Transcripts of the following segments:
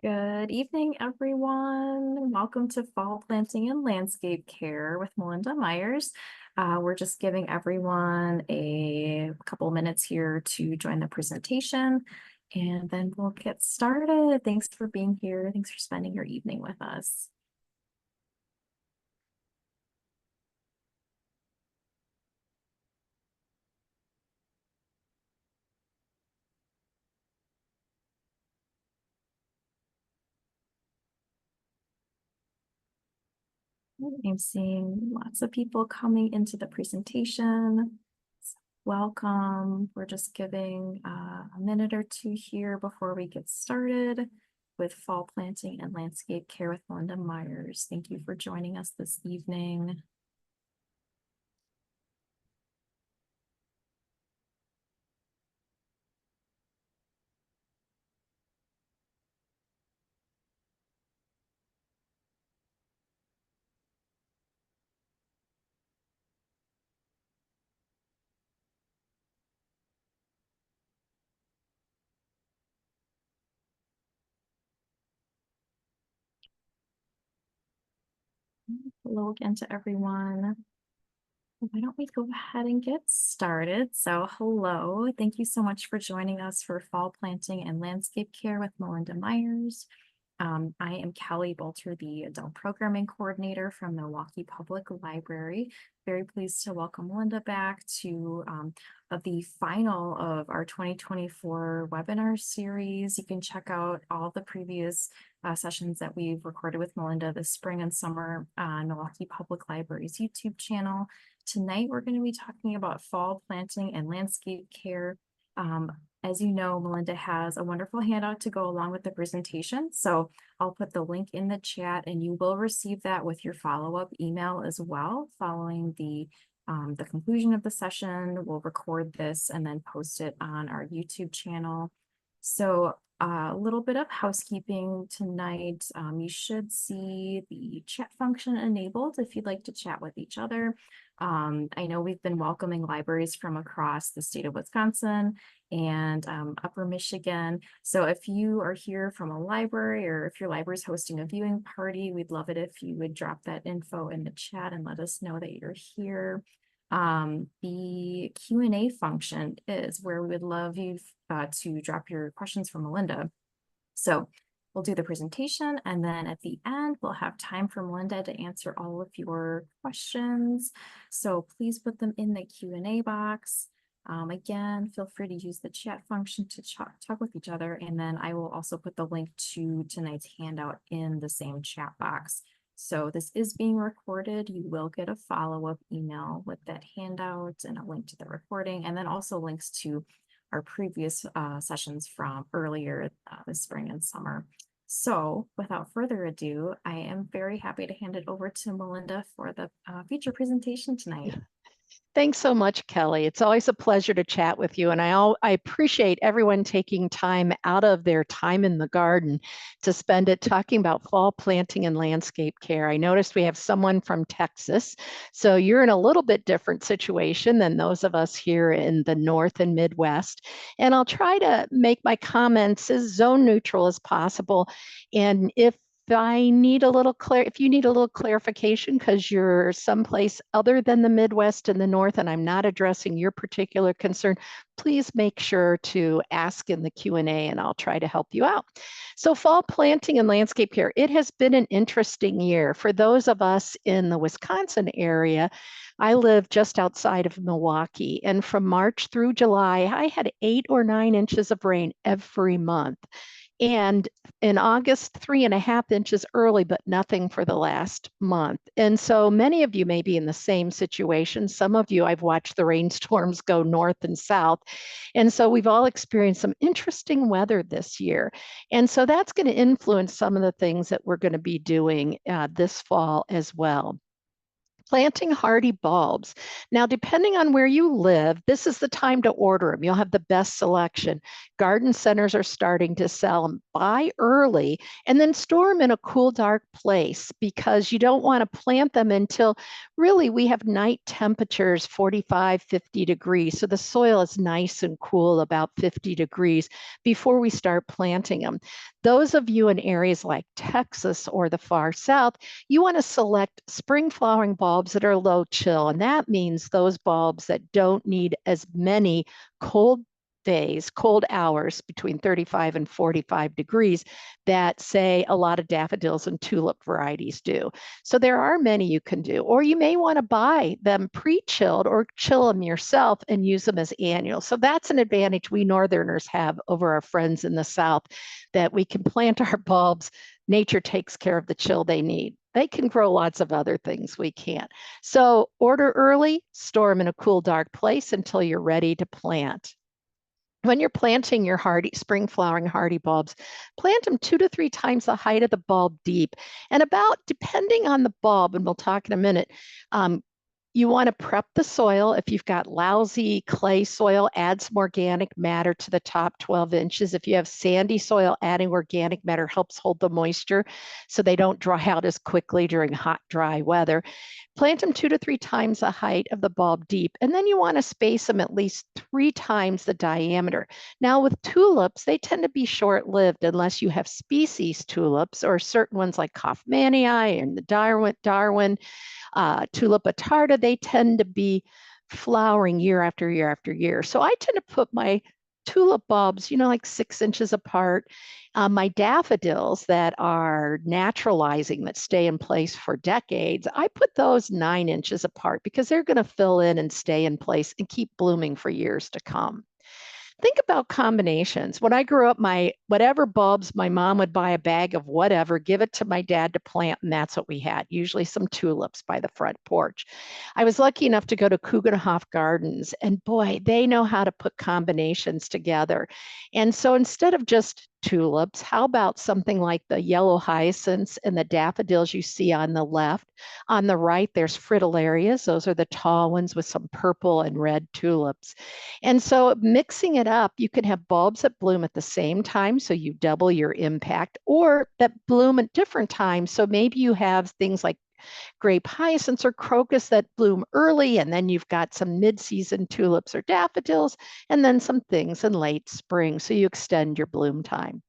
Good evening, everyone. Welcome to Fall Planting and Landscape Care with Melinda Myers. We're just giving everyone a couple minutes here to join the presentation, and then we'll get started. Thanks for being here. Thanks for spending your evening with us. I'm seeing lots of people coming into the presentation. Welcome. We're just giving a minute or two here before we get started with Fall Planting and Landscape Care with Melinda Myers. Thank you for joining us this evening. Hello again to everyone. Why don't we go ahead and get started? So hello, thank you so much for joining us for Fall Planting and Landscape Care with Melinda Myers. I am Kelly Bolter, the Adult Programming Coordinator from Milwaukee Public Library. Very pleased to welcome Melinda back to the final of our 2024 webinar series. You can check out all the previous sessions that we've recorded with Melinda this spring and summer on Milwaukee Public Library's YouTube channel. Tonight, we're going to be talking about fall planting and landscape care. As you know, Melinda has a wonderful handout to go along with the presentation. So I'll put the link in the chat and you will receive that with your follow-up email as well. Following the conclusion of the session, we'll record this and then post it on our YouTube channel. So a little bit of housekeeping tonight. You should see the chat function enabled if you'd like to chat with each other. I know we've been welcoming libraries from across the state of Wisconsin and Upper Michigan. So if you are here from a library or if your library is hosting a viewing party, we'd love it if you would drop that info in the chat and let us know that you're here. The Q&A function is where we would love you to drop your questions for Melinda. So we'll do the presentation and then at the end, we'll have time for Melinda to answer all of your questions. So please put them in the Q&A box. Again, feel free to use the chat function to talk with each other. And then I will also put the link to tonight's handout in the same chat box. So this is being recorded. You will get a follow-up email with that handout and a link to the recording, and then also links to our previous sessions from earlier this spring and summer. So without further ado, I am very happy to hand it over to Melinda for the feature presentation tonight. Thanks so much, Kelly. It's always a pleasure to chat with you. And I appreciate everyone taking time out of their time in the garden to spend it talking about fall planting and landscape care. I noticed we have someone from Texas. So you're in a little bit different situation than those of us here in the North and Midwest. And I'll try to make my comments as zone neutral as possible. And if you need a little clarification because you're someplace other than the Midwest and the North and I'm not addressing your particular concern, please make sure to ask in the Q&A and I'll try to help you out. So fall planting and landscape care, it has been an interesting year. For those of us in the Wisconsin area, I live just outside of Milwaukee, and from March through July, I had 8 or 9 inches of rain every month. And in August, 3.5 inches early, but nothing for the last month. And so many of you may be in the same situation. Some of you, I've watched the rainstorms go north and south. And so we've all experienced some interesting weather this year. And so that's going to influence some of the things that we're going to be doing this fall as well. Planting hardy bulbs. Now, depending on where you live, this is the time to order them. You'll have the best selection. Garden centers are starting to sell them. Buy early and then store them in a cool, dark place because you don't want to plant them until really we have night temperatures 45, 50 degrees. So the soil is nice and cool, about 50 degrees before we start planting them. Those of you in areas like Texas or the far south, you want to select spring flowering bulbs that are low chill. And that means those bulbs that don't need as many cold days, cold hours between 35 and 45 degrees that, say, a lot of daffodils and tulip varieties do. So there are many you can do. Or you may want to buy them pre-chilled or chill them yourself and use them as annuals. So that's an advantage we Northerners have over our friends in the South, that we can plant our bulbs. Nature takes care of the chill they need. They can grow lots of other things we can't. So order early, store them in a cool, dark place until you're ready to plant. When you're planting your hardy spring flowering hardy bulbs, plant them 2 to 3 times the height of the bulb deep. And about, depending on the bulb, and we'll talk in a minute, you want to prep the soil. If you've got lousy clay soil, add some organic matter to the top 12 inches. If you have sandy soil, adding organic matter helps hold the moisture so they don't dry out as quickly during hot, dry weather. Plant them 2 to 3 times the height of the bulb deep, and then you want to space them at least 3 times the diameter. Now with tulips, they tend to be short-lived unless you have species tulips or certain ones like Kaufmannii and the Darwin Tulip attarda. They tend to be flowering year after year after year. So I tend to put my tulip bulbs, like 6 inches apart. My daffodils that are naturalizing, that stay in place for decades, I put those 9 inches apart because they're going to fill in and stay in place and keep blooming for years to come. Think about combinations. When I grew up, whatever bulbs, my mom would buy a bag of whatever, give it to my dad to plant, and that's what we had, usually some tulips by the front porch. I was lucky enough to go to Kugenhof Gardens, and boy, they know how to put combinations together. And so instead of just tulips, how about something like the yellow hyacinths and the daffodils you see on the left? On the right, there's fritillarias. Those are the tall ones with some purple and red tulips. And so mixing it up, you can have bulbs that bloom at the same time, so you double your impact, or that bloom at different times. So maybe you have things like grape hyacinths or crocus that bloom early, and then you've got some mid-season tulips or daffodils, and then some things in late spring, so you extend your bloom time.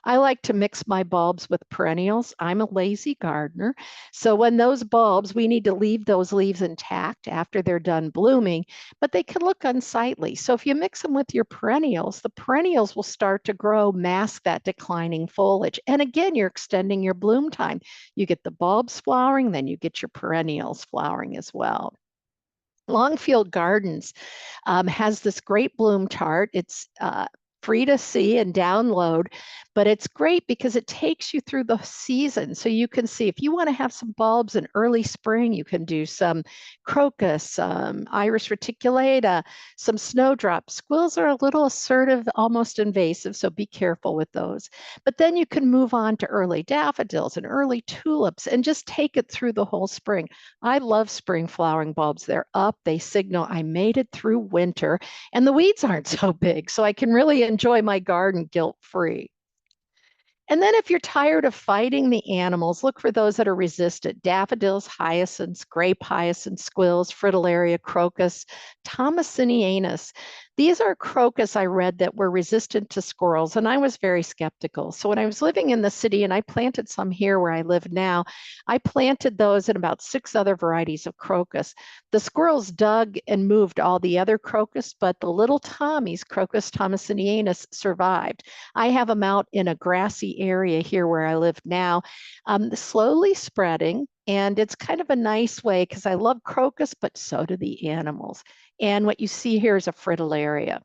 I like to mix my bulbs with perennials. I'm a lazy gardener. So when those bulbs, we need to leave those leaves intact after they're done blooming, but they can look unsightly. So if you mix them with your perennials, the perennials will start to grow, mask that declining foliage. And again, you're extending your bloom time. You get the bulbs flowering, then you get your perennials flowering as well. Longfield Gardens has this great bloom chart. It's free to see and download, but it's great because it takes you through the season. So you can see if you want to have some bulbs in early spring, you can do some crocus, iris reticulata, some snowdrop. Squills are a little assertive, almost invasive, so be careful with those. But then you can move on to early daffodils and early tulips and just take it through the whole spring. I love spring flowering bulbs. They're up, they signal I made it through winter, and the weeds aren't so big, so I can really enjoy my garden guilt-free. And then if you're tired of fighting the animals, look for those that are resistant: daffodils, hyacinths, grape hyacinths, squills, fritillaria, crocus, thomasinianus. These are crocus I read that were resistant to squirrels, and I was very skeptical. So when I was living in the city, and I planted some here where I live now, I planted those and about 6 other varieties of crocus. The squirrels dug and moved all the other crocus, but the little Tommies, Crocus thomasinianus, survived. I have them out in a grassy area here where I live now, slowly spreading. And it's kind of a nice way because I love crocus, but so do the animals. And what you see here is a fritillaria.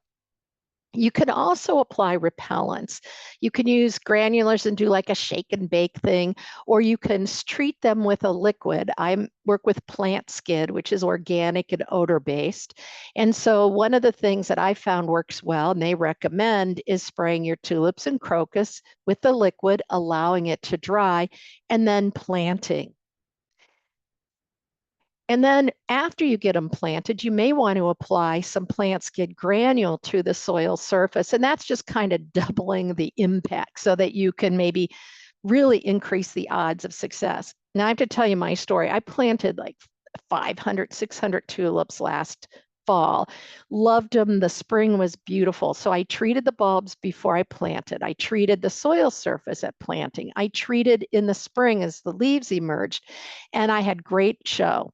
You can also apply repellents. You can use granulars and do like a shake and bake thing, or you can treat them with a liquid. I work with Plant Skid, which is organic and odor based. And so one of the things that I found works well, and they recommend, is spraying your tulips and crocus with the liquid, allowing it to dry, and then planting. And then after you get them planted, you may want to apply some Plant Skid granule to the soil surface. And that's just kind of doubling the impact so that you can maybe really increase the odds of success. Now I have to tell you my story. I planted like 500, 600 tulips last fall. Loved them. The spring was beautiful. So I treated the bulbs before I planted. I treated the soil surface at planting. I treated in the spring as the leaves emerged, and I had great show.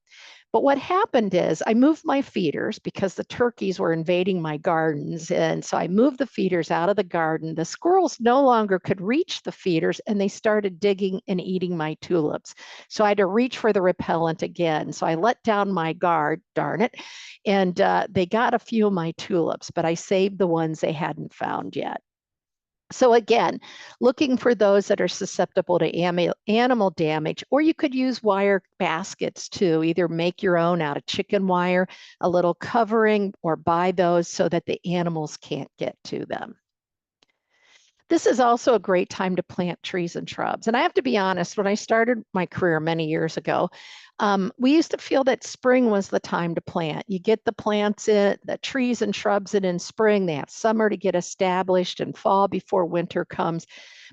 But what happened is I moved my feeders because the turkeys were invading my gardens. And so I moved the feeders out of the garden. The squirrels no longer could reach the feeders and they started digging and eating my tulips. So I had to reach for the repellent again. So I let down my guard, darn it, and they got a few of my tulips, but I saved the ones they hadn't found yet. So again, looking for those that are susceptible to animal damage, or you could use wire baskets too. Either make your own out of chicken wire, a little covering, or buy those so that the animals can't get to them. This is also a great time to plant trees and shrubs. And I have to be honest, when I started my career many years ago, we used to feel that spring was the time to plant. You get the plants in, the trees and shrubs in spring. They have summer to get established and fall before winter comes.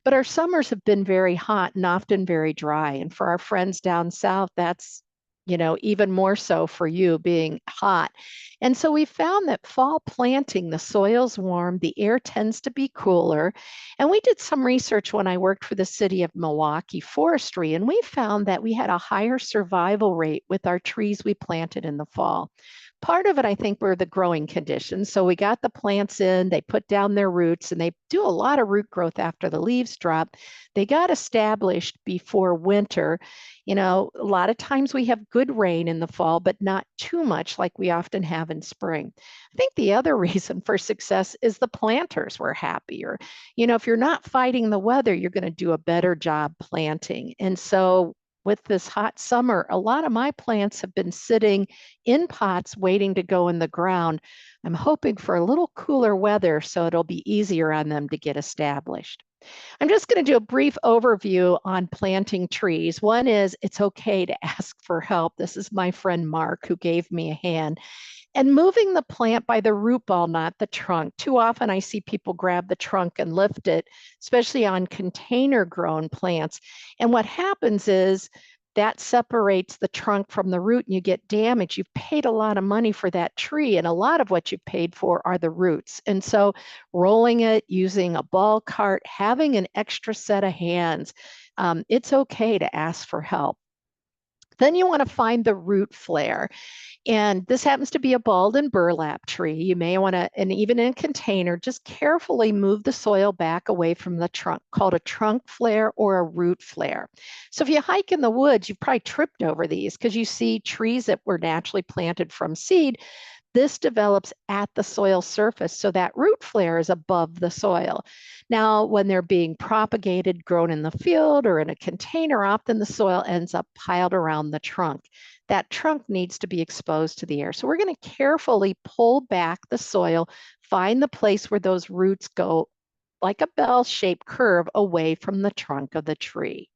But our summers have been very hot and often very dry. And for our friends down south, that's even more so for you being hot. And so we found that fall planting, the soil's warm, the air tends to be cooler. And we did some research when I worked for the city of Milwaukee Forestry, and we found that we had a higher survival rate with our trees we planted in the fall. Part of it, I think, were the growing conditions. So we got the plants in, they put down their roots, and they do a lot of root growth after the leaves drop. They got established before winter. A lot of times we have good rain in the fall, but not too much like we often have in spring. I think the other reason for success is the planters were happier. If you're not fighting the weather, you're going to do a better job planting. And so with this hot summer, a lot of my plants have been sitting in pots waiting to go in the ground. I'm hoping for a little cooler weather so it'll be easier on them to get established. I'm just going to do a brief overview on planting trees. One is it's okay to ask for help. This is my friend Mark who gave me a hand. And moving the plant by the root ball, not the trunk. Too often I see people grab the trunk and lift it, especially on container grown plants. And what happens is that separates the trunk from the root and you get damage. You've paid a lot of money for that tree, and a lot of what you paid for are the roots. And so rolling it, using a ball cart, having an extra set of hands, it's okay to ask for help. Then you want to find the root flare. And this happens to be a balled and burlap tree. You may want to, and even in a container, just carefully move the soil back away from the trunk, called a trunk flare or a root flare. So if you hike in the woods, you've probably tripped over these because you see trees that were naturally planted from seed. This develops at the soil surface, so that root flare is above the soil. Now, when they're being propagated, grown in the field or in a container, often the soil ends up piled around the trunk. That trunk needs to be exposed to the air. So we're going to carefully pull back the soil, find the place where those roots go like a bell-shaped curve away from the trunk of the tree.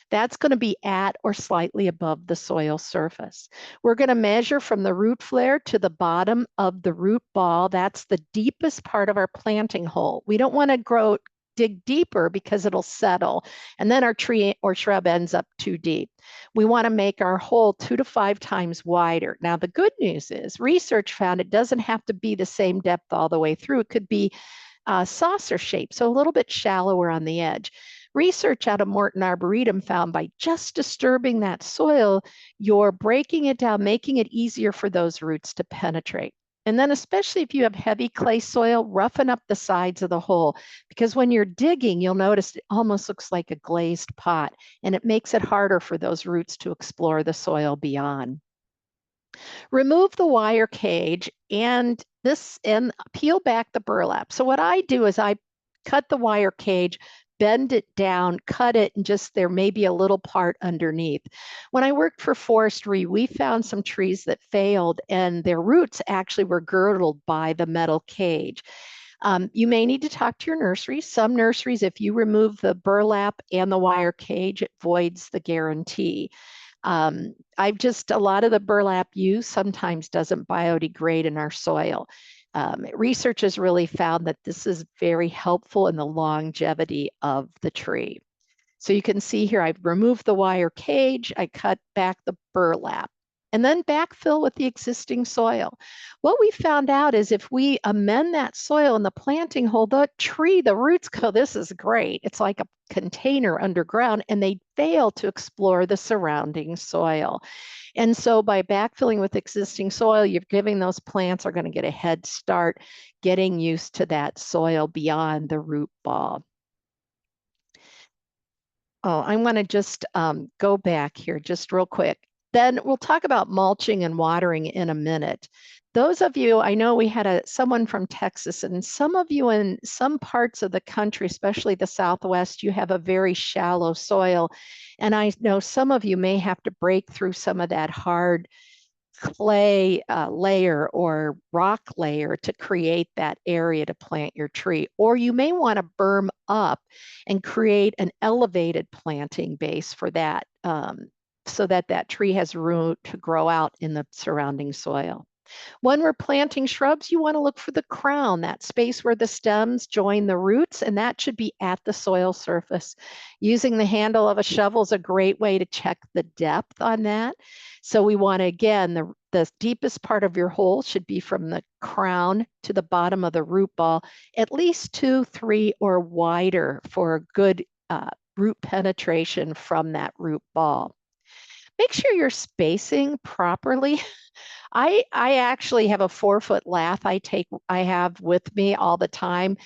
That's going to be at or slightly above the soil surface. We're going to measure from the root flare to the bottom of the root ball. That's the deepest part of our planting hole. We don't want to dig deeper because it'll settle, and then our tree or shrub ends up too deep. We want to make our hole 2 to 5 times wider. Now, the good news is research found it doesn't have to be the same depth all the way through. It could be saucer shape, so a little bit shallower on the edge. Research out of Morton Arboretum found by just disturbing that soil, you're breaking it down, making it easier for those roots to penetrate. And then especially if you have heavy clay soil, roughen up the sides of the hole, because when you're digging, you'll notice it almost looks like a glazed pot, and it makes it harder for those roots to explore the soil beyond. Remove the wire cage and peel back the burlap. So what I do is I cut the wire cage, bend it down, cut it, and just there may be a little part underneath. When I worked for forestry, we found some trees that failed and their roots actually were girdled by the metal cage. You may need to talk to your nursery. Some nurseries, if you remove the burlap and the wire cage, it voids the guarantee. A lot of the burlap used sometimes doesn't biodegrade in our soil. Research has really found that this is very helpful in the longevity of the tree. So you can see here, I've removed the wire cage, I cut back the burlap. and then backfill with the existing soil. What we found out is if we amend that soil in the planting hole, the tree, the roots go, this is great. It's like a container underground, and they fail to explore the surrounding soil. And so by backfilling with existing soil, you're giving those plants are going to get a head start getting used to that soil beyond the root ball. Oh, I want to just go back here just real quick. Then we'll talk about mulching and watering in a minute. Those of you, I know we had someone from Texas, and some of you in some parts of the country, especially the Southwest, you have a very shallow soil. And I know some of you may have to break through some of that hard clay layer or rock layer to create that area to plant your tree. Or you may want to berm up and create an elevated planting base for that so that that tree has room to grow out in the surrounding soil. When we're planting shrubs, you want to look for the crown, that space where the stems join the roots, and that should be at the soil surface. Using the handle of a shovel is a great way to check the depth on that. So we want to, again, the deepest part of your hole should be from the crown to the bottom of the root ball, at least 2, 3, or wider for a good root penetration from that root ball. Make sure you're spacing properly. I actually have a 4-foot lath I have with me all the time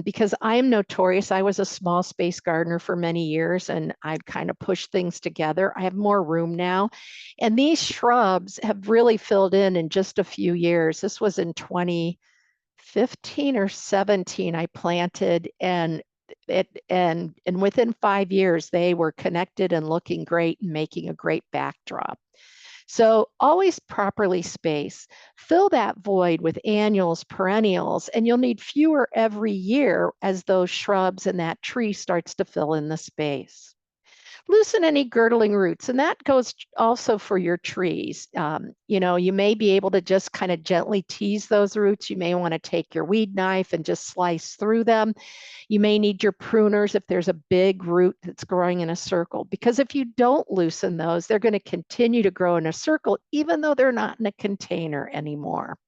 because I'm notorious. I was a small space gardener for many years, and I'd kind of push things together. I have more room now, and these shrubs have really filled in just a few years. This was in 2015 or 17 I planted, and within 5 years they were connected and looking great and making a great backdrop. So always properly space. Fill that void with annuals, perennials, and you'll need fewer every year as those shrubs and that tree starts to fill in the space. Loosen any girdling roots, and that goes also for your trees. You may be able to just kind of gently tease those roots. You may want to take your weed knife and just slice through them. You may need your pruners if there's a big root that's growing in a circle, because if you don't loosen those, they're going to continue to grow in a circle, even though they're not in a container anymore.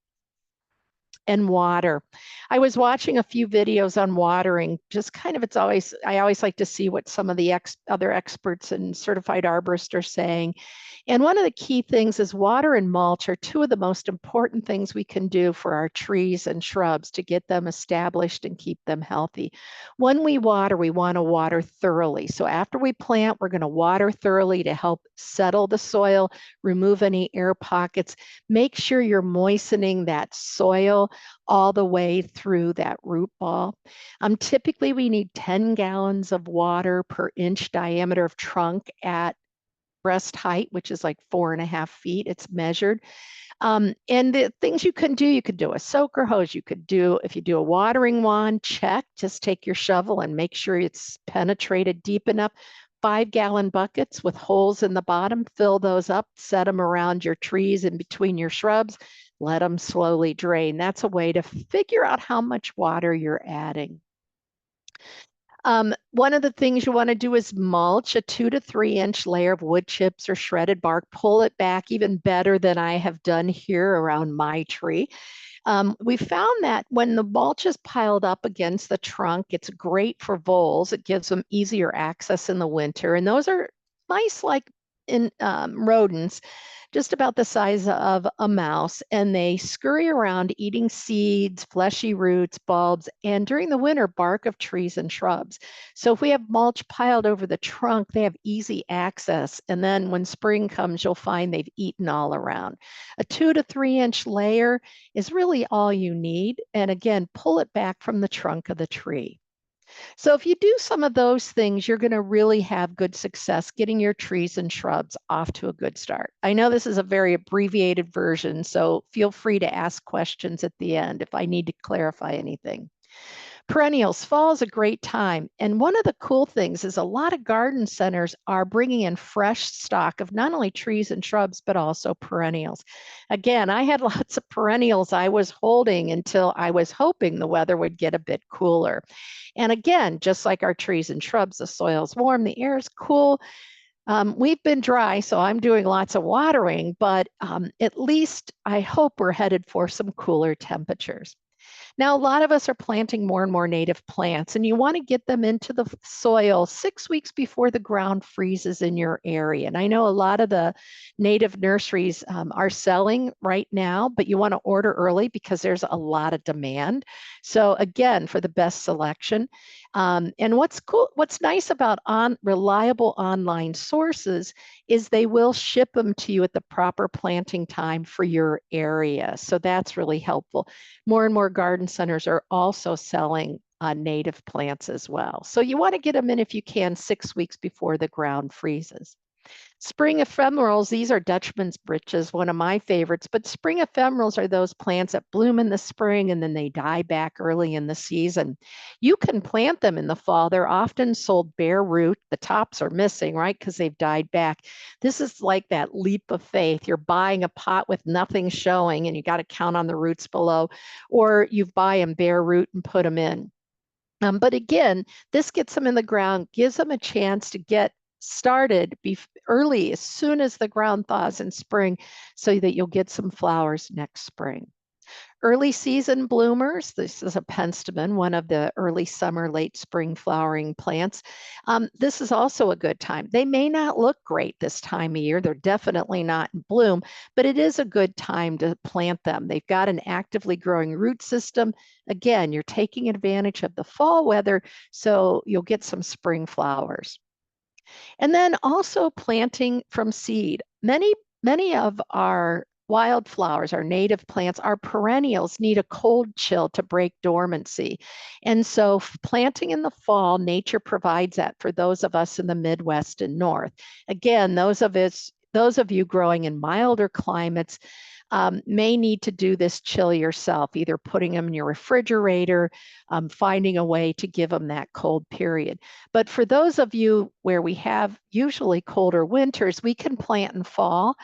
And water. I was watching a few videos on watering, just kind of, I always like to see what some of the other experts and certified arborists are saying. And one of the key things is water and mulch are two of the most important things we can do for our trees and shrubs to get them established and keep them healthy. When we want to water thoroughly. So after we plant, we're going to water thoroughly to help settle the soil, remove any air pockets, make sure you're moistening that soil all the way through that root ball. Typically, we need 10 gallons of water per inch diameter of trunk at breast height, which is like 4.5 feet. It's measured. And the things you can do, you could do a soaker hose. You could do, if you do a watering wand, check, just take your shovel and make sure it's penetrated deep enough. 5-gallon buckets with holes in the bottom, fill those up, set them around your trees and between your shrubs, let them slowly drain. That's a way to figure out how much water you're adding. One of the things you want to do is mulch a 2 to 3 inch layer of wood chips or shredded bark. Pull it back even better than I have done here around my tree. We found that when the mulch is piled up against the trunk, it's great for voles. It gives them easier access in the winter. And those are mice like in rodents, just about the size of a mouse, and they scurry around eating seeds, fleshy roots, bulbs, and during the winter, bark of trees and shrubs. So if we have mulch piled over the trunk, they have easy access. And then when spring comes, you'll find they've eaten all around. A 2 to 3 inch layer is really all you need. And again, pull it back from the trunk of the tree. So if you do some of those things, you're going to really have good success getting your trees and shrubs off to a good start. I know this is a very abbreviated version, so feel free to ask questions at the end if I need to clarify anything. Perennials, fall is a great time. And one of the cool things is a lot of garden centers are bringing in fresh stock of not only trees and shrubs, but also perennials. Again, I had lots of perennials I was holding until I was hoping the weather would get a bit cooler. And again, just like our trees and shrubs, the soil's warm, the air is cool. We've been dry, so I'm doing lots of watering, but at least I hope we're headed for some cooler temperatures. Now, a lot of us are planting more and more native plants, and you want to get them into the soil 6 weeks before the ground freezes in your area. And I know a lot of the native nurseries are selling right now, but you want to order early because there's a lot of demand. So again, for the best selection. And what's cool, what's nice about reliable online sources is they will ship them to you at the proper planting time for your area. So that's really helpful. More and more garden centers are also selling native plants as well. So you want to get them in if you can 6 weeks before the ground freezes. Spring ephemerals, these are Dutchman's britches, one of my favorites, but spring ephemerals are those plants that bloom in the spring and then they die back early in the season. You can plant them in the fall. They're often sold bare root. The tops are missing, right? Because they've died back. This is like that leap of faith. You're buying a pot with nothing showing and you got to count on the roots below, or you buy them bare root and put them in. But again, this gets them in the ground, gives them a chance to get started early as soon as the ground thaws in spring so that you'll get some flowers next spring. Early season bloomers, this is a penstemon, one of the early summer, late spring flowering plants. This is also a good time. They may not look great this time of year. They're definitely not in bloom, but it is a good time to plant them. They've got an actively growing root system. Again, you're taking advantage of the fall weather, so you'll get some spring flowers. And then also planting from seed. Many of our wildflowers, our native plants, our perennials need a cold chill to break dormancy. And so planting in the fall, nature provides that for those of us in the Midwest and North. Again, those of you growing in milder climates may need to do this chill yourself, either putting them in your refrigerator, finding a way to give them that cold period. But for those of you where we have usually colder winters, we can plant in fall.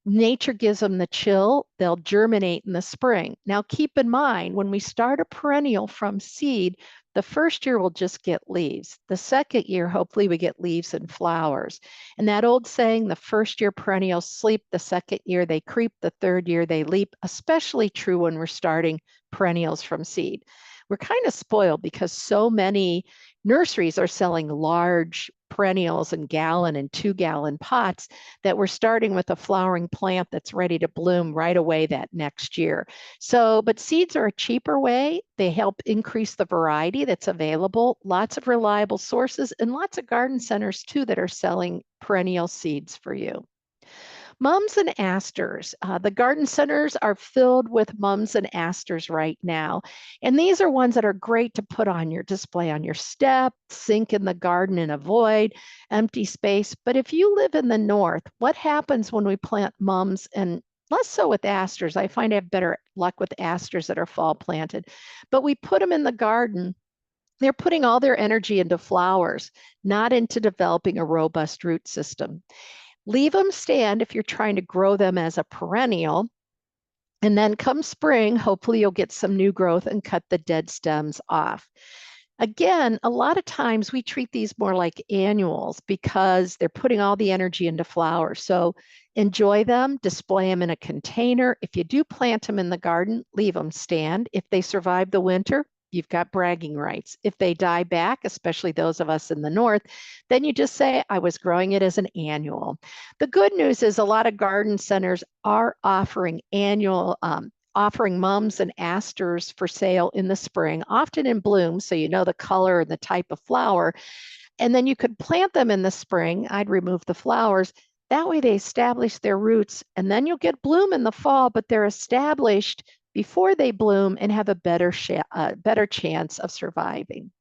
Nature gives them the chill, they'll germinate in the spring. Now, keep in mind, when we start a perennial from seed, the first year we'll just get leaves. The second year, hopefully, we get leaves and flowers. And that old saying, the first year perennials sleep, the second year they creep, the third year they leap, especially true when we're starting perennials from seed. We're kind of spoiled because so many nurseries are selling large perennials in gallon and 2-gallon pots that we're starting with a flowering plant that's ready to bloom right away that next year. So, but seeds are a cheaper way. They help increase the variety that's available, lots of reliable sources, and lots of garden centers too that are selling perennial seeds for you. Mums and asters. The garden centers are filled with mums and asters right now. And these are ones that are great to put on your display on your step, sink in the garden and avoid empty space. But if you live in the north, what happens when we plant mums and less so with asters? I find I have better luck with asters that are fall planted. But we put them in the garden. They're putting all their energy into flowers, not into developing a robust root system. Leave them stand if you're trying to grow them as a perennial. And then come spring, hopefully you'll get some new growth and cut the dead stems off. Again, a lot of times we treat these more like annuals because they're putting all the energy into flowers. So enjoy them, display them in a container. If you do plant them in the garden, leave them stand. If they survive the winter, you've got bragging rights. If they die back, especially those of us in the north, then you just say, I was growing it as an annual. The good news is a lot of garden centers are offering offering mums and asters for sale in the spring, often in bloom, so you know the color and the type of flower. And then you could plant them in the spring. I'd remove the flowers. That way they establish their roots, and then you'll get bloom in the fall, but they're established before they bloom and have a better chance of surviving.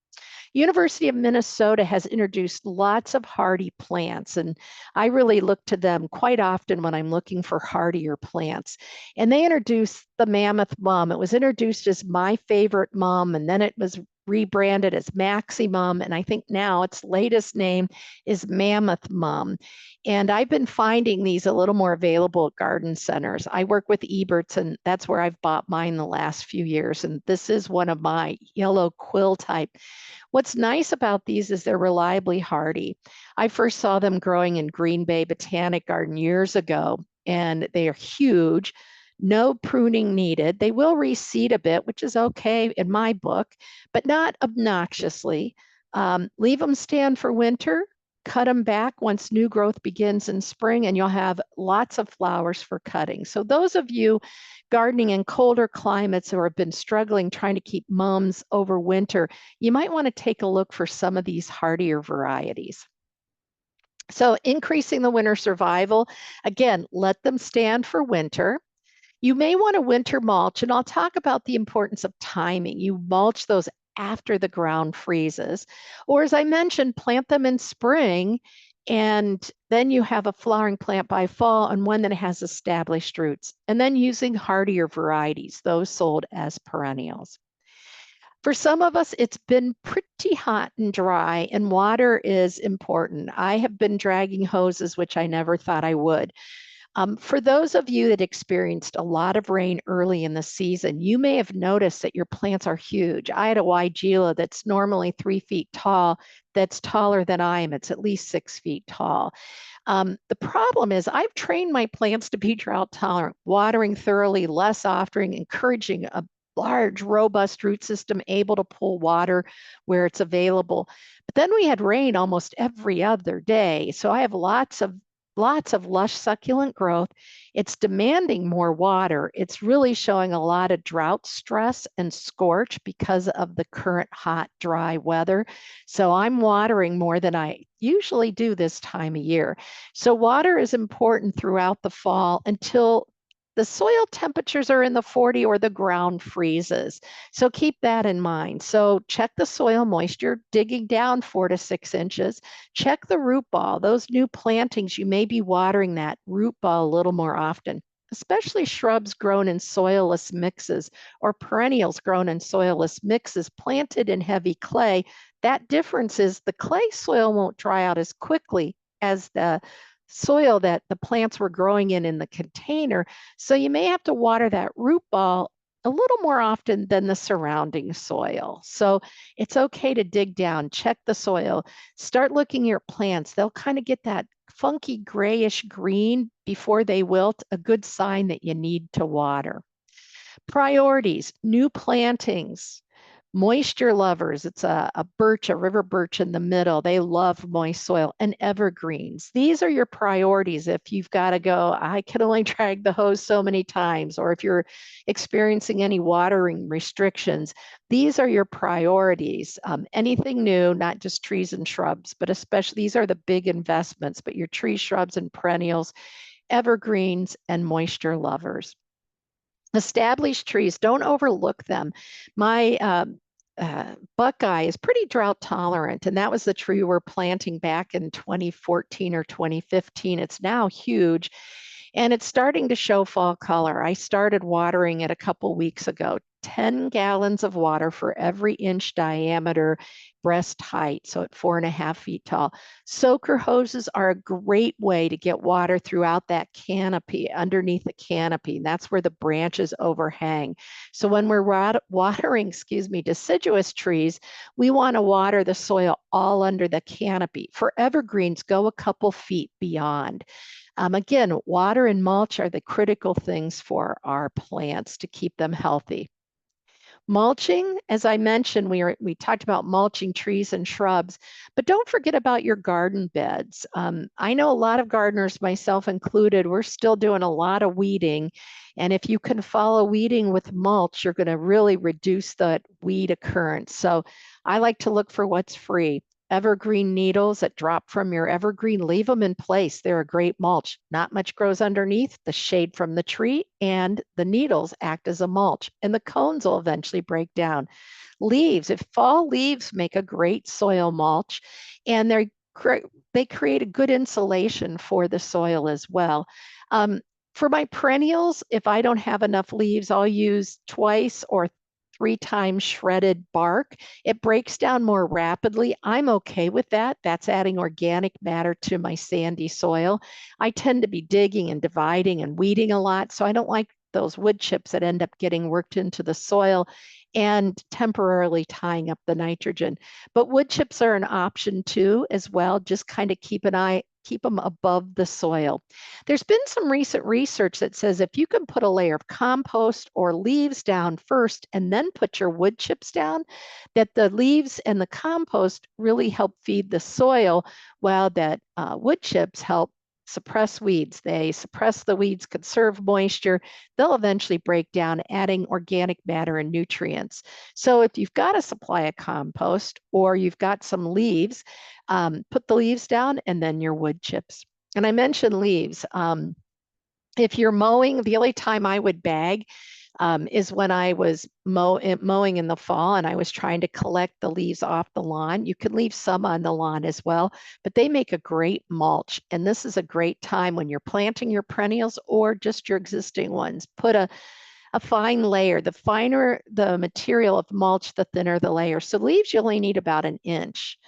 University of Minnesota has introduced lots of hardy plants, and I really look to them quite often when I'm looking for hardier plants. And they introduced the mammoth mum. It was introduced as my favorite mum, and then it was rebranded as Maximum, and I think now its latest name is Mammoth Mum. And I've been finding these a little more available at garden centers. I work with Eberts, and that's where I've bought mine the last few years. And this is one of my yellow quill type. What's nice about these is they're reliably hardy. I first saw them growing in Green Bay Botanic Garden years ago, and they are huge. No pruning needed. They will reseed a bit, which is okay in my book, but not obnoxiously. Leave them stand for winter, cut them back once new growth begins in spring, and you'll have lots of flowers for cutting. So those of you gardening in colder climates or have been struggling trying to keep mums over winter, you might want to take a look for some of these hardier varieties. So increasing the winter survival, again, let them stand for winter. You may want to winter mulch, and I'll talk about the importance of timing. You mulch those after the ground freezes, or as I mentioned, plant them in spring, and then you have a flowering plant by fall and one that has established roots, and then using hardier varieties, those sold as perennials. For some of us, it's been pretty hot and dry, and water is important. I have been dragging hoses, which I never thought I would. For those of you that experienced a lot of rain early in the season, you may have noticed that your plants are huge. I had a Weigela that's normally 3 feet tall, that's taller than I am. It's at least 6 feet tall. The problem is I've trained my plants to be drought tolerant, watering thoroughly, less often, encouraging a large, robust root system able to pull water where it's available. But then we had rain almost every other day. So I have lots of lush succulent growth. It's demanding more water. It's really showing a lot of drought stress and scorch because of the current hot, dry weather. So I'm watering more than I usually do this time of year. So water is important throughout the fall until the soil temperatures are in the 40 or the ground freezes. So keep that in mind. So check the soil moisture, digging down 4 to 6 inches. Check the root ball. Those new plantings, you may be watering that root ball a little more often, especially shrubs grown in soilless mixes or perennials grown in soilless mixes planted in heavy clay. That difference is the clay soil won't dry out as quickly as the soil that the plants were growing in the container. So you may have to water that root ball a little more often than the surrounding soil. So it's okay to dig down, check the soil, start looking at your plants. They'll kind of get that funky grayish green before they wilt, a good sign that you need to water. Priorities, new plantings. Moisture lovers, it's a birch, a river birch in the middle. They love moist soil, and evergreens. These are your priorities if you've got to go, I can only drag the hose so many times, or if you're experiencing any watering restrictions. These are your priorities. Anything new, not just trees and shrubs, but especially these are the big investments, but your trees, shrubs, and perennials, evergreens, and moisture lovers. Established trees, don't overlook them. My Buckeye is pretty drought tolerant, and that was the tree we were planting back in 2014 or 2015. It's now huge, and it's starting to show fall color. I started watering it a couple weeks ago. 10 gallons of water for every inch diameter breast height, so at 4.5 feet tall. Soaker hoses are a great way to get water throughout that canopy, underneath the canopy. And that's where the branches overhang. So when we're watering, deciduous trees, we want to water the soil all under the canopy. For evergreens, go a couple feet beyond. Again, water and mulch are the critical things for our plants to keep them healthy. Mulching, as I mentioned, we talked about mulching trees and shrubs, but don't forget about your garden beds. I know a lot of gardeners, myself included, we're still doing a lot of weeding. And if you can follow weeding with mulch, you're going to really reduce that weed occurrence. So I like to look for what's free. Evergreen needles that drop from your evergreen, leave them in place. They're a great mulch. Not much grows underneath, the shade from the tree, and the needles act as a mulch, and the cones will eventually break down. Leaves, if fall leaves make a great soil mulch, and they create a good insulation for the soil as well. For my perennials, if I don't have enough leaves, I'll use twice or 3 times shredded bark. It breaks down more rapidly. I'm okay with that. That's adding organic matter to my sandy soil. I tend to be digging and dividing and weeding a lot, so I don't like those wood chips that end up getting worked into the soil and temporarily tying up the nitrogen. But wood chips are an option too, as well. Just kind of keep them above the soil. There's been some recent research that says if you can put a layer of compost or leaves down first and then put your wood chips down, that the leaves and the compost really help feed the soil, while that wood chips help suppress weeds. They suppress the weeds, conserve moisture. They'll eventually break down, adding organic matter and nutrients. So if you've got a supply of compost or you've got some leaves, put the leaves down and then your wood chips. And I mentioned leaves. If you're mowing, the only time I would bag is when I was mowing in the fall and I was trying to collect the leaves off the lawn. You can leave some on the lawn as well, but they make a great mulch. And this is a great time when you're planting your perennials or just your existing ones. Put a fine layer. The finer the material of mulch, the thinner the layer. So leaves, you only need about 1 inch.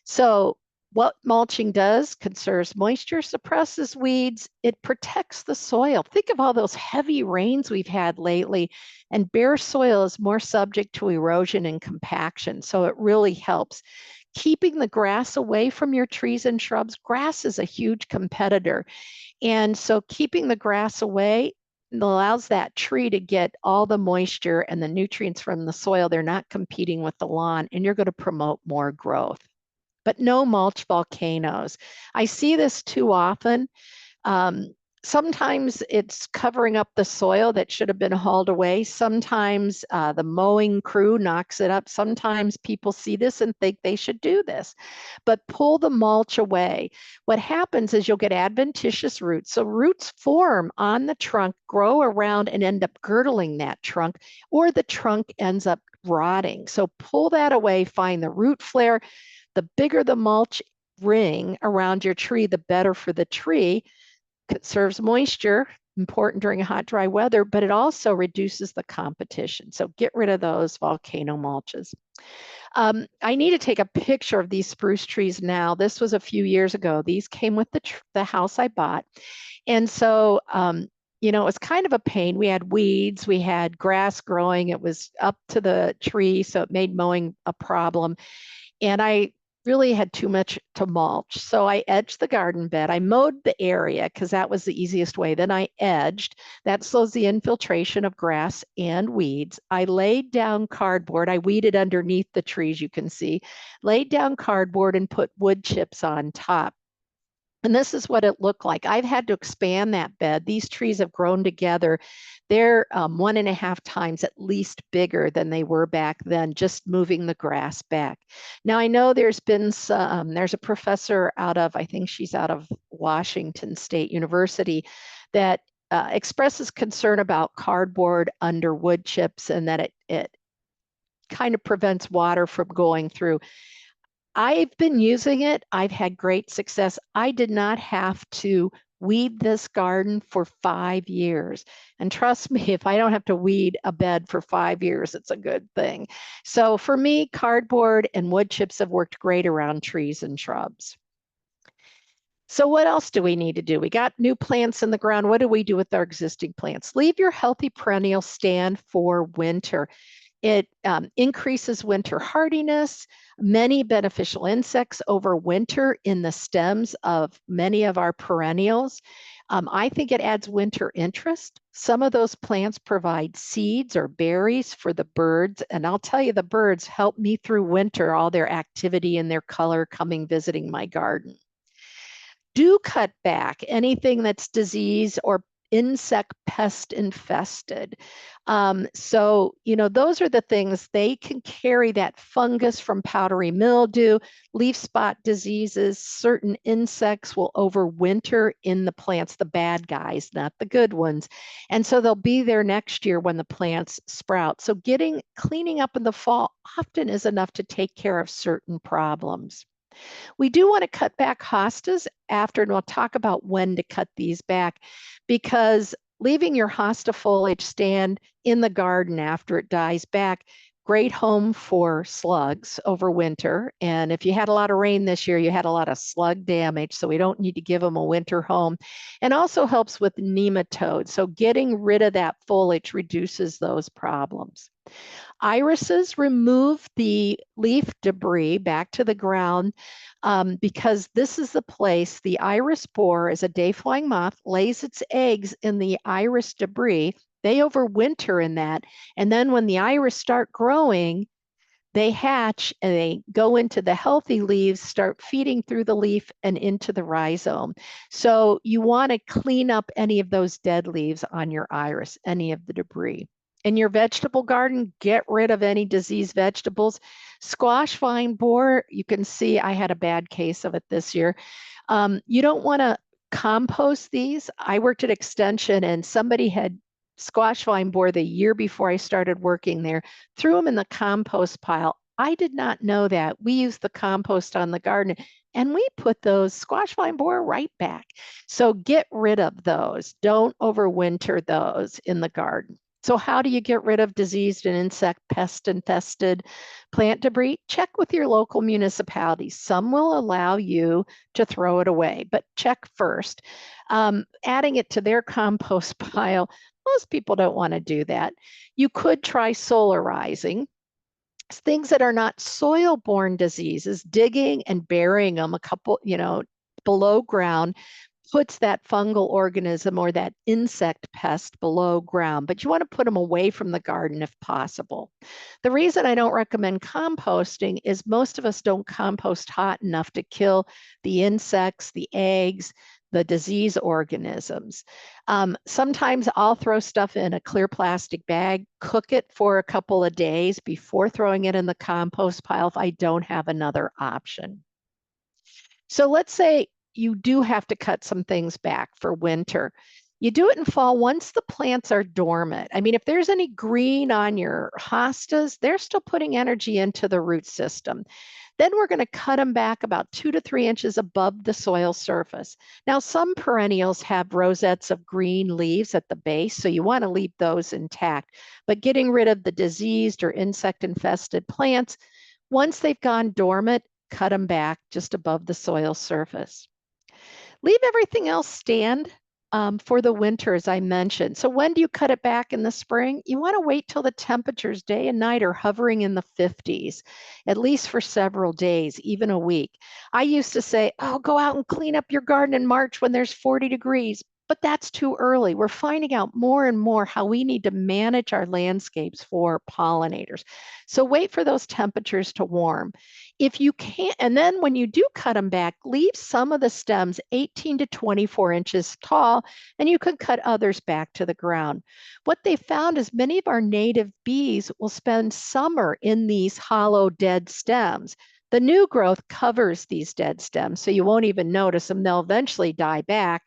So what mulching does, conserves moisture, suppresses weeds, it protects the soil. Think of all those heavy rains we've had lately, and bare soil is more subject to erosion and compaction. So it really helps. Keeping the grass away from your trees and shrubs. Grass is a huge competitor. And so keeping the grass away allows that tree to get all the moisture and the nutrients from the soil. They're not competing with the lawn, and you're going to promote more growth. But no mulch volcanoes. I see this too often. Um, Sometimes it's covering up the soil that should have been hauled away. Sometimes the mowing crew knocks it up. Sometimes people see this and think they should do this. But pull the mulch away. What happens is you'll get adventitious roots. So roots form on the trunk, grow around, and end up girdling that trunk, or the trunk ends up rotting. So pull that away, find the root flare. The bigger the mulch ring around your tree, the better for the tree. Conserves moisture, important during hot, dry weather, but it also reduces the competition. So get rid of those volcano mulches. I need to take a picture of these spruce trees now. This was a few years ago. These came with the house I bought. And so, you know, it was kind of a pain. We had weeds, we had grass growing. It was up to the tree, so it made mowing a problem. And I really had too much to mulch. So I edged the garden bed. I mowed the area because that was the easiest way. Then I edged. That slows the infiltration of grass and weeds. I laid down cardboard. I weeded underneath the trees, you can see. Laid down cardboard and put wood chips on top. And this is what it looked like. I've had to expand that bed. These trees have grown together. They're 1.5 times at least bigger than they were back then, just moving the grass back. Now, I know there's been some, there's a professor out of, I think she's out of Washington State University, that expresses concern about cardboard under wood chips and that it kind of prevents water from going through. I've been using it. I've had great success. I did not have to weed this garden for 5 years. And trust me, if I don't have to weed a bed for 5 years, it's a good thing. So for me, cardboard and wood chips have worked great around trees and shrubs. So what else do we need to do? We got new plants in the ground. What do we do with our existing plants? Leave your healthy perennial stand for winter. It increases winter hardiness, many beneficial insects overwinter in the stems of many of our perennials. I think it adds winter interest. Some of those plants provide seeds or berries for the birds. And I'll tell you, the birds help me through winter, all their activity and their color coming visiting my garden. Do cut back anything that's disease or insect pest infested. So, you know, those are the things. They can carry that fungus from powdery mildew, leaf spot diseases. Certain insects will overwinter in the plants, the bad guys, not the good ones. And so they'll be there next year when the plants sprout. So cleaning up in the fall often is enough to take care of certain problems. We do want to cut back hostas after, and we'll talk about when to cut these back, because Leaving your hosta foliage stand in the garden after it dies back, great home for slugs over winter. And if you had a lot of rain this year, you had a lot of slug damage, so we don't need to give them a winter home. And also helps with nematodes. So getting rid of that foliage reduces those problems. Irises remove the leaf debris back to the ground because this is the place the iris borer is a day-flying moth, lays its eggs in the iris debris. They overwinter in that. And then when the iris start growing, they hatch and they go into the healthy leaves, start feeding through the leaf and into the rhizome. So you want to clean up any of those dead leaves on your iris, any of the debris. In your vegetable garden, get rid of any diseased vegetables. Squash vine borer, you can see I had a bad case of it this year. You don't want to compost these. I worked at Extension and somebody had squash vine borer the year before I started working there, threw them in the compost pile. I did not know that. We used the compost on the garden and we put those squash vine borer right back. So get rid of those. Don't overwinter those in the garden. So how do you get rid of diseased and insect pest infested plant debris? Check with your local municipality. Some will allow you to throw it away, but check first. Adding it to their compost pile, most people don't want to do that. You could try solarizing. Things that are not soil-borne diseases, digging and burying them a couple, below ground puts that fungal organism or that insect pest below ground, but you want to put them away from the garden if possible. The reason I don't recommend composting is most of us don't compost hot enough to kill the insects, the eggs, the disease organisms. Sometimes I'll throw stuff in a clear plastic bag, cook it for a couple of days before throwing it in the compost pile if I don't have another option. So let's say you do have to cut some things back for winter. You do it in fall once the plants are dormant. I mean, if there's any green on your hostas, they're still putting energy into the root system. Then we're going to cut them back about 2 to 3 inches above the soil surface. Now, some perennials have rosettes of green leaves at the base, so you want to leave those intact. But getting rid of the diseased or insect infested plants, once they've gone dormant, cut them back just above the soil surface. Leave everything else stand for the winter, as I mentioned. So when do you cut it back in the spring? You want to wait till the temperatures day and night are hovering in the 50s, at least for several days, even a week. I used to say, oh, go out and clean up your garden in March when there's 40 degrees. But that's too early. We're finding out more and more how we need to manage our landscapes for pollinators. So wait for those temperatures to warm. If you can't, and then when you do cut them back, leave some of the stems 18 to 24 inches tall, and you could cut others back to the ground. What they found is many of our native bees will spend summer in these hollow dead stems. The new growth covers these dead stems, so you won't even notice them. They'll eventually die back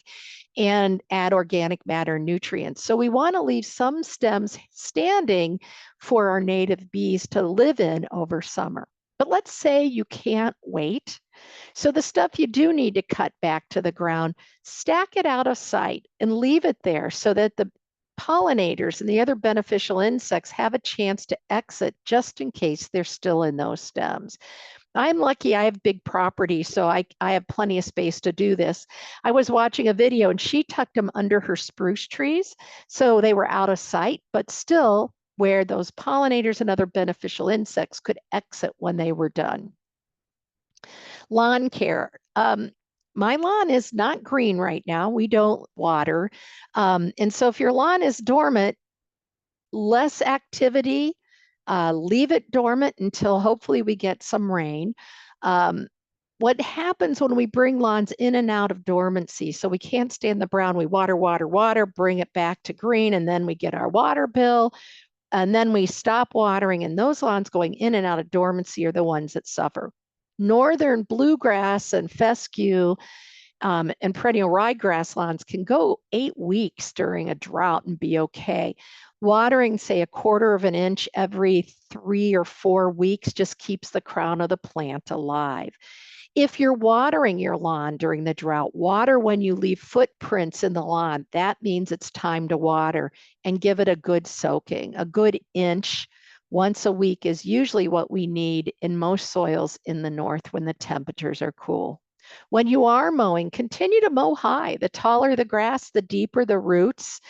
and add organic matter and nutrients. So we want to leave some stems standing for our native bees to live in over summer. But let's say you can't wait. So the stuff you do need to cut back to the ground, stack it out of sight and leave it there so that the pollinators and the other beneficial insects have a chance to exit just in case they're still in those stems. I'm lucky I have big property, so I have plenty of space to do this. I was watching a video and she tucked them under her spruce trees, so they were out of sight, but still where those pollinators and other beneficial insects could exit when they were done. Lawn care. My lawn is not green right now. We don't water. And so if your lawn is dormant, less activity, leave it dormant until hopefully we get some rain. What happens when we bring lawns in and out of dormancy? So we can't stay in the brown, we water, water, water, bring it back to green, and then we get our water bill, and then we stop watering, and those lawns going in and out of dormancy are the ones that suffer. Northern bluegrass and fescue and perennial ryegrass lawns can go 8 weeks during a drought and be okay. Watering, say, 1/4 of an inch every 3 or 4 weeks just keeps the crown of the plant alive. If you're watering your lawn during the drought, water when you leave footprints in the lawn. That means it's time to water, and give it a good soaking. A good inch once a week is usually what we need in most soils in the north when the temperatures are cool. When you are mowing, continue to mow high. The taller the grass, the deeper the roots.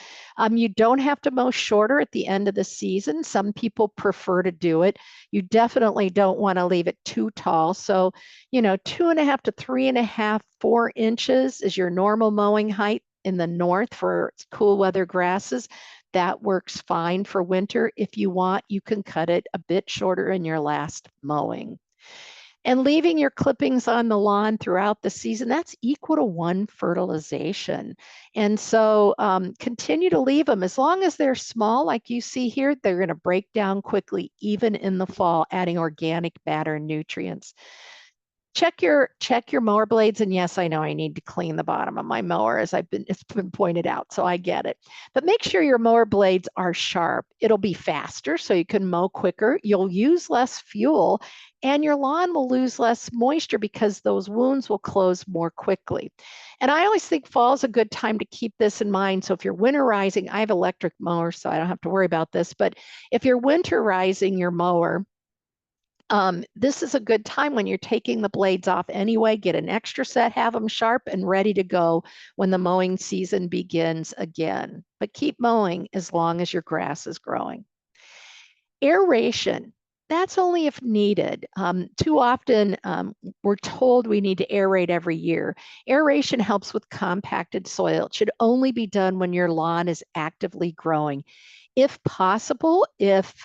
You don't have to mow shorter at the end of the season. Some people prefer to do it. You definitely don't want to leave it too tall. So, 2.5 to 3.5, 4 inches is your normal mowing height in the north for cool weather grasses. That works fine for winter. If you want, you can cut it a bit shorter in your last mowing. And leaving your clippings on the lawn throughout the season, that's equal to 1 fertilization. And so continue to leave them. As long as they're small, like you see here, they're going to break down quickly, even in the fall, adding organic matter and nutrients. Check your mower blades, and yes, I know I need to clean the bottom of my mower it's been pointed out, so I get it. But make sure your mower blades are sharp. It'll be faster, so you can mow quicker. You'll use less fuel, and your lawn will lose less moisture because those wounds will close more quickly. And I always think fall is a good time to keep this in mind. So if you're winterizing, I have electric mowers, so I don't have to worry about this. But if you're winterizing your mower, this is a good time when you're taking the blades off anyway. Get an extra set, have them sharp and ready to go when the mowing season begins again. But keep mowing as long as your grass is growing. Aeration, that's only if needed. Too often, we're told we need to aerate every year. Aeration helps with compacted soil. It should only be done when your lawn is actively growing. If possible, if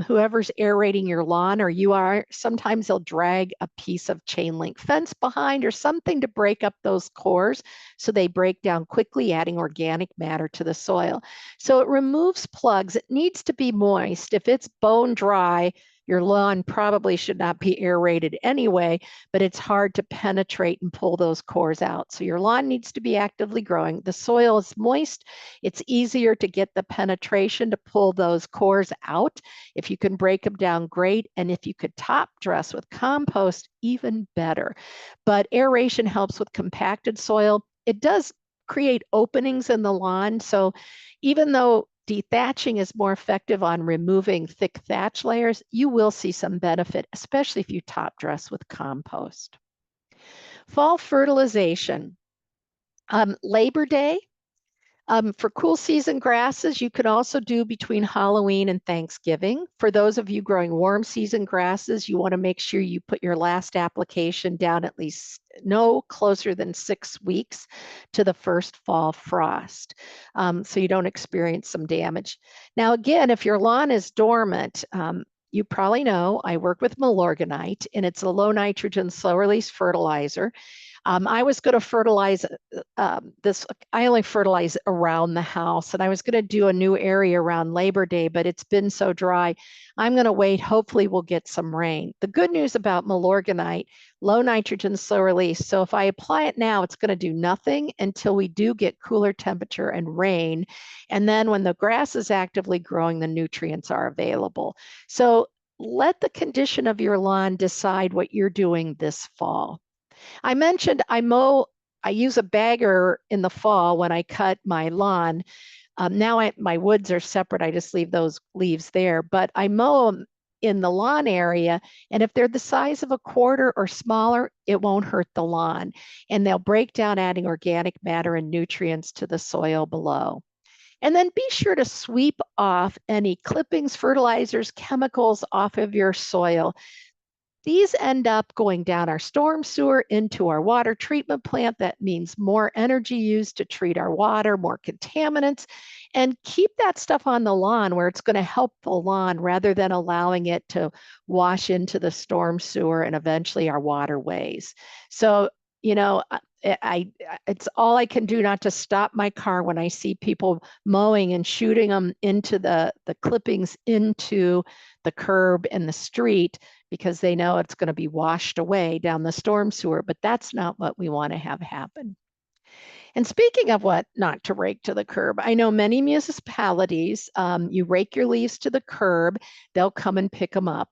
whoever's aerating your lawn or you are, sometimes they'll drag a piece of chain link fence behind or something to break up those cores so they break down quickly, adding organic matter to the soil. So it removes plugs. It needs to be moist. If it's bone dry, your lawn probably should not be aerated anyway, but it's hard to penetrate and pull those cores out. So your lawn needs to be actively growing. The soil is moist. It's easier to get the penetration to pull those cores out. If you can break them down, great. And if you could top dress with compost, even better. But aeration helps with compacted soil. It does create openings in the lawn. So even though dethatching is more effective on removing thick thatch layers, you will see some benefit, especially if you top dress with compost. Fall fertilization. Labor Day, for cool season grasses, you could also do between Halloween and Thanksgiving. For those of you growing warm season grasses, you want to make sure you put your last application down at least no closer than 6 weeks to the first fall frost, so you don't experience some damage. Now, again, if your lawn is dormant, you probably know I work with Milorganite, and it's a low nitrogen, slow release fertilizer. I was going to fertilize this. I only fertilize around the house, and I was going to do a new area around Labor Day, but it's been so dry. I'm going to wait. Hopefully, we'll get some rain. The good news about Milorganite, low nitrogen, slow release. So if I apply it now, it's going to do nothing until we do get cooler temperature and rain. And then when the grass is actively growing, the nutrients are available. So let the condition of your lawn decide what you're doing this fall. I mentioned I use a bagger in the fall when I cut my lawn. Now my woods are separate. I just leave those leaves there, but I mow them in the lawn area. And if they're the size of a quarter or smaller, it won't hurt the lawn. And they'll break down, adding organic matter and nutrients to the soil below. And then be sure to sweep off any clippings, fertilizers, chemicals off of your soil. These end up going down our storm sewer into our water treatment plant. That means more energy used to treat our water, more contaminants, and keep that stuff on the lawn where it's going to help the lawn rather than allowing it to wash into the storm sewer and eventually our waterways. So, it's all I can do not to stop my car when I see people mowing and shooting them into the clippings into the curb and the street, because they know it's going to be washed away down the storm sewer, but that's not what we want to have happen. And speaking of what not to rake to the curb, I know many municipalities, you rake your leaves to the curb, they'll come and pick them up.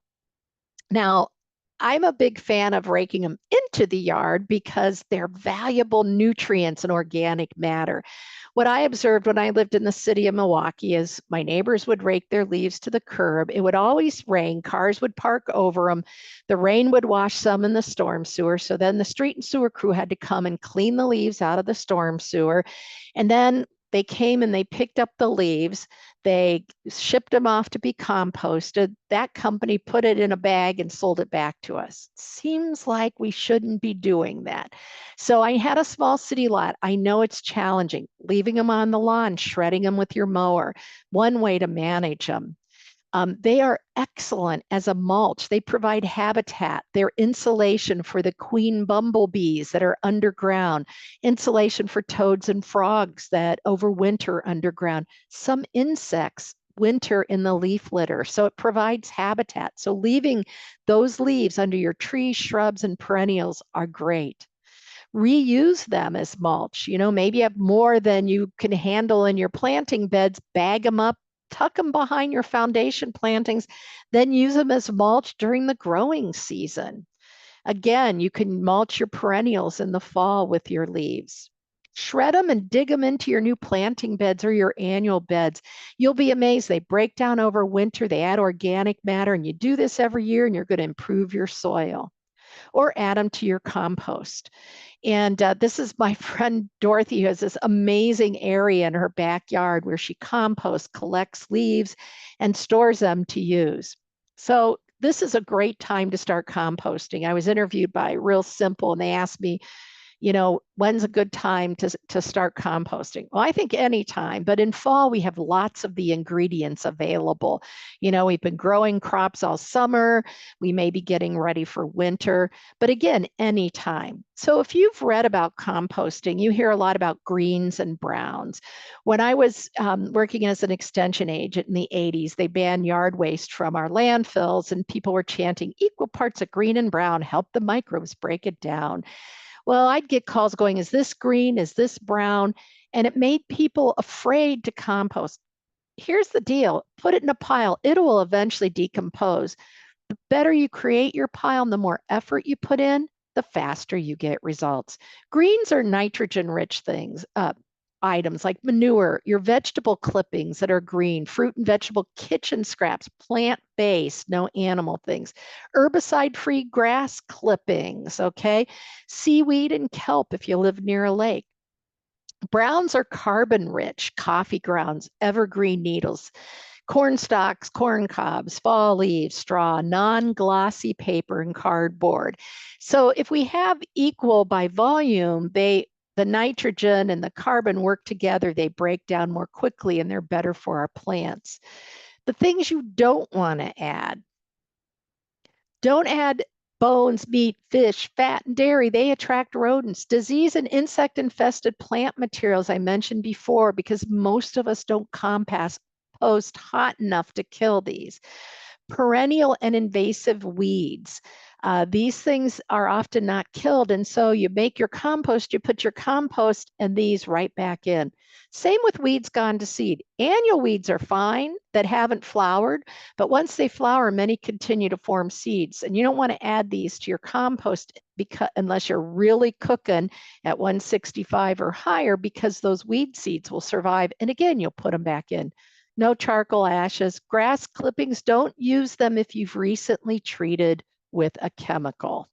Now, I'm a big fan of raking them into the yard because they're valuable nutrients and organic matter. What I observed when I lived in the city of Milwaukee is my neighbors would rake their leaves to the curb. It would always rain, cars would park over them. The rain would wash some in the storm sewer. So then the street and sewer crew had to come and clean the leaves out of the storm sewer. And then they came and they picked up the leaves. They shipped them off to be composted. That company put it in a bag and sold it back to us. Seems like we shouldn't be doing that. So I had a small city lot. I know it's challenging, leaving them on the lawn, shredding them with your mower, one way to manage them. They are excellent as a mulch. They provide habitat. They're insulation for the queen bumblebees that are underground, insulation for toads and frogs that overwinter underground. Some insects winter in the leaf litter, so it provides habitat. So leaving those leaves under your trees, shrubs, and perennials are great. Reuse them as mulch. Maybe you have more than you can handle in your planting beds, bag them up, tuck them behind your foundation plantings, then use them as mulch during the growing season. Again, you can mulch your perennials in the fall with your leaves. Shred them and dig them into your new planting beds or your annual beds. You'll be amazed. They break down over winter, they add organic matter, and you do this every year and you're going to improve your soil. Or add them to your compost. And this is my friend Dorothy, who has this amazing area in her backyard where she composts, collects leaves, and stores them to use. So this is a great time to start composting. I was interviewed by Real Simple, and they asked me, when's a good time to start composting? Well, I think any time, but in fall, we have lots of the ingredients available. We've been growing crops all summer. We may be getting ready for winter, but again, anytime. So if you've read about composting, you hear a lot about greens and browns. When I was working as an extension agent in the 80s, they banned yard waste from our landfills, and people were chanting equal parts of green and brown, help the microbes break it down. Well, I'd get calls going, is this green? Is this brown? And it made people afraid to compost. Here's the deal, put it in a pile, it will eventually decompose. The better you create your pile and the more effort you put in, the faster you get results. Greens are nitrogen rich things, items like manure, your vegetable clippings that are green, fruit and vegetable kitchen scraps, plant-based, no animal things, herbicide-free grass clippings, okay? Seaweed and kelp if you live near a lake. Browns are carbon rich, coffee grounds, evergreen needles, corn stalks, corn cobs, fall leaves, straw, non-glossy paper, and cardboard. So if we have equal by volume, the nitrogen and the carbon work together, they break down more quickly and they're better for our plants. The things you don't want to add, don't add bones, meat, fish, fat, and dairy. They attract rodents. Disease and insect infested plant materials I mentioned before, because most of us don't compost hot enough to kill these. Perennial and invasive weeds. These things are often not killed. And so you make your compost, you put your compost and these right back in. Same with weeds gone to seed. Annual weeds are fine that haven't flowered, but once they flower, many continue to form seeds. And you don't want to add these to your compost unless you're really cooking at 165 or higher, because those weed seeds will survive. And again, you'll put them back in. No charcoal ashes. Grass clippings, don't use them if you've recently treated with a chemical.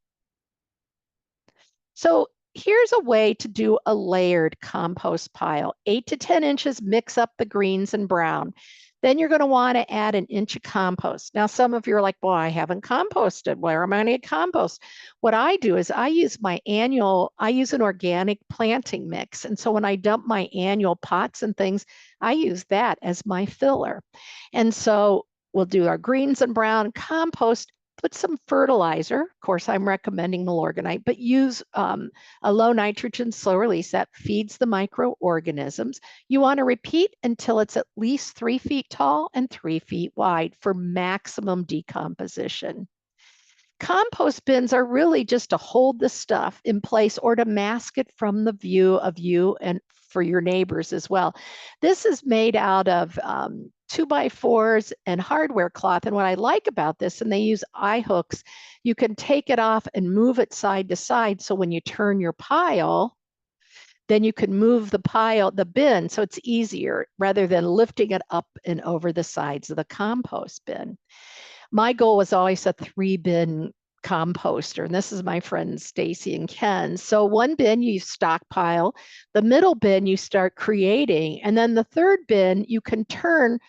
So here's a way to do a layered compost pile. 8 to 10 inches, mix up the greens and brown. Then you're going to want to add an inch of compost. Now, some of you are like, well, I haven't composted. Where am I going to compost? What I do is I use an organic planting mix. And so when I dump my annual pots and things, I use that as my filler. And so we'll do our greens and brown compost. Put some fertilizer. Of course, I'm recommending Milorganite, but use a low nitrogen slow release that feeds the microorganisms. You want to repeat until it's at least 3 feet tall and 3 feet wide for maximum decomposition. Compost bins are really just to hold the stuff in place or to mask it from the view of you and for your neighbors as well. This is made out of 2x4s and hardware cloth. And what I like about this, and they use eye hooks, you can take it off and move it side to side. So when you turn your pile, then you can move the pile, the bin, so it's easier rather than lifting it up and over the sides of the compost bin. My goal was always a 3-bin composter, and this is my friends Stacy and Ken. So one bin you stockpile, the middle bin you start creating, and then the third bin you can turn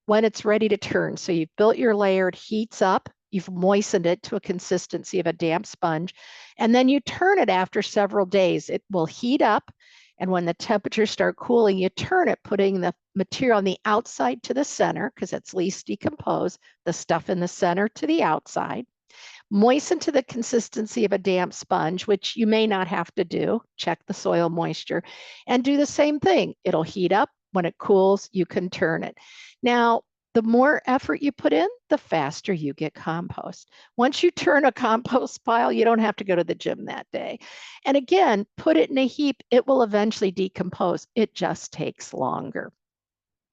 when it's ready to turn. So you've built your layer, it heats up, you've moistened it to a consistency of a damp sponge, and then you turn it after several days. It will heat up, and when the temperatures start cooling, you turn it, putting the material on the outside to the center because it's least decomposed, the stuff in the center to the outside. Moisten to the consistency of a damp sponge, which you may not have to do. Check the soil moisture and do the same thing. It'll heat up. When it cools, you can turn it. Now, the more effort you put in, the faster you get compost. Once you turn a compost pile, you don't have to go to the gym that day. And again, put it in a heap, it will eventually decompose. It just takes longer.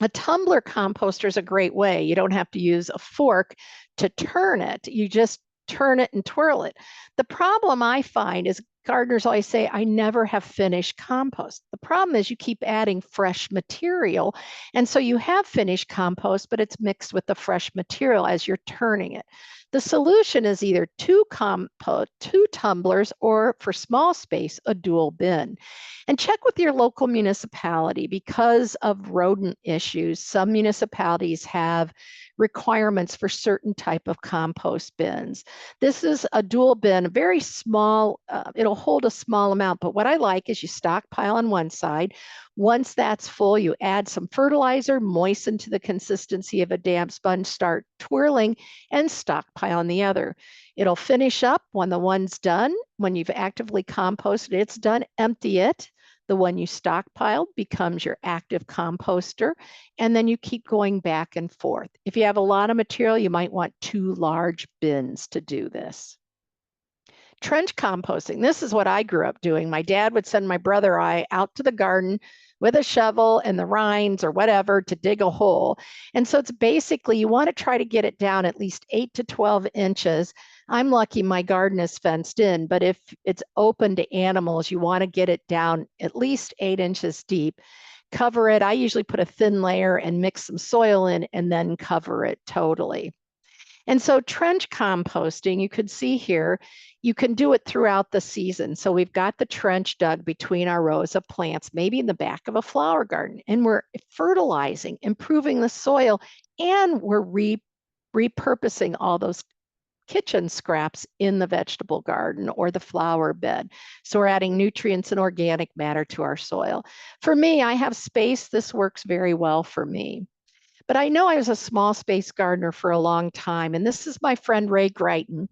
A tumbler composter is a great way. You don't have to use a fork to turn it. You just turn it and twirl it. The problem I find is gardeners always say, I never have finished compost. The problem is you keep adding fresh material. And so you have finished compost, but it's mixed with the fresh material as you're turning it. The solution is either two tumblers, or for small space, a dual bin. And check with your local municipality. Because of rodent issues, some municipalities have requirements for certain type of compost bins. This is a dual bin, very small, it'll hold a small amount, but what I like is you stockpile on one side. Once that's full, you add some fertilizer, moisten to the consistency of a damp sponge, start twirling, and stockpile on the other. It'll finish up when the one's done. When you've actively composted, it's done, empty it. The one you stockpiled becomes your active composter, and then you keep going back and forth. If you have a lot of material, you might want 2 large bins to do this. Trench composting. This is what I grew up doing. My dad would send my brother and I out to the garden with a shovel and the rinds or whatever to dig a hole. And so it's basically, you want to try to get it down at least 8 to 12 inches. I'm lucky my garden is fenced in, but if it's open to animals, you want to get it down at least 8 inches deep. Cover it. I usually put a thin layer and mix some soil in and then cover it totally. And so trench composting, you could see here, you can do it throughout the season. So we've got the trench dug between our rows of plants, maybe in the back of a flower garden, and we're fertilizing, improving the soil, and we're repurposing all those kitchen scraps in the vegetable garden or the flower bed. So we're adding nutrients and organic matter to our soil. For me, I have space. This works very well for me. But I know I was a small space gardener for a long time. And this is my friend Ray Greighton.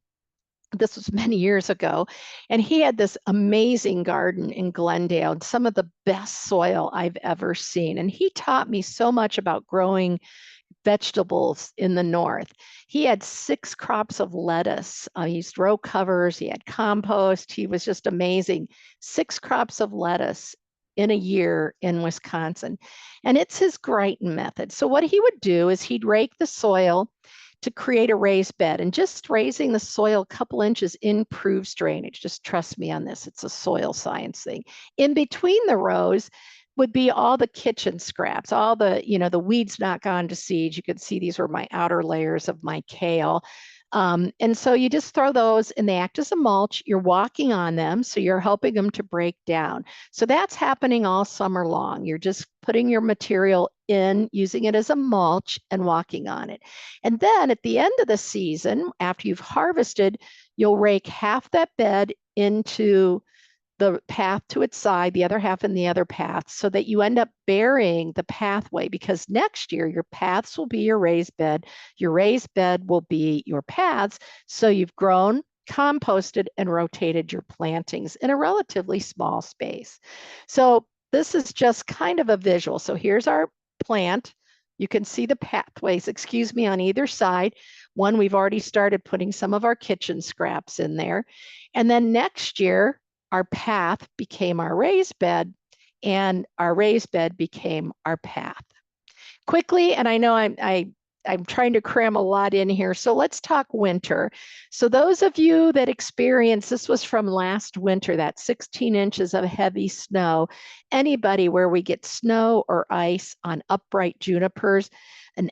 This was many years ago. And he had this amazing garden in Glendale and some of the best soil I've ever seen. And he taught me so much about growing vegetables in the north. He had 6 crops of lettuce. He used row covers. He had compost. He was just amazing. 6 crops of lettuce in a year in Wisconsin. And it's his Greighton method. So what he would do is he'd rake the soil to create a raised bed, and just raising the soil a couple inches improves drainage. Just trust me on this. It's a soil science thing. In between the rows would be all the kitchen scraps, all the, the weeds not gone to seed. You can see these were my outer layers of my kale. And so you just throw those and they act as a mulch. You're walking on them, so you're helping them to break down. So that's happening all summer long. You're just putting your material in, using it as a mulch and walking on it. And then at the end of the season, after you've harvested, you'll rake half that bed into the path to its side, the other half in the other path, so that you end up burying the pathway, because next year your paths will be your raised bed, your raised bed will be your paths. So you've grown, composted, and rotated your plantings in a relatively small space. So this is just kind of a visual. So here's our plant. You can see the pathways, excuse me, on either side. One, we've already started putting some of our kitchen scraps in there. And then next year, our path became our raised bed, and our raised bed became our path. Quickly, and I know I'm trying to cram a lot in here, so let's talk winter. So those of you that experienced, this was from last winter, that 16 inches of heavy snow, anybody where we get snow or ice on upright junipers, and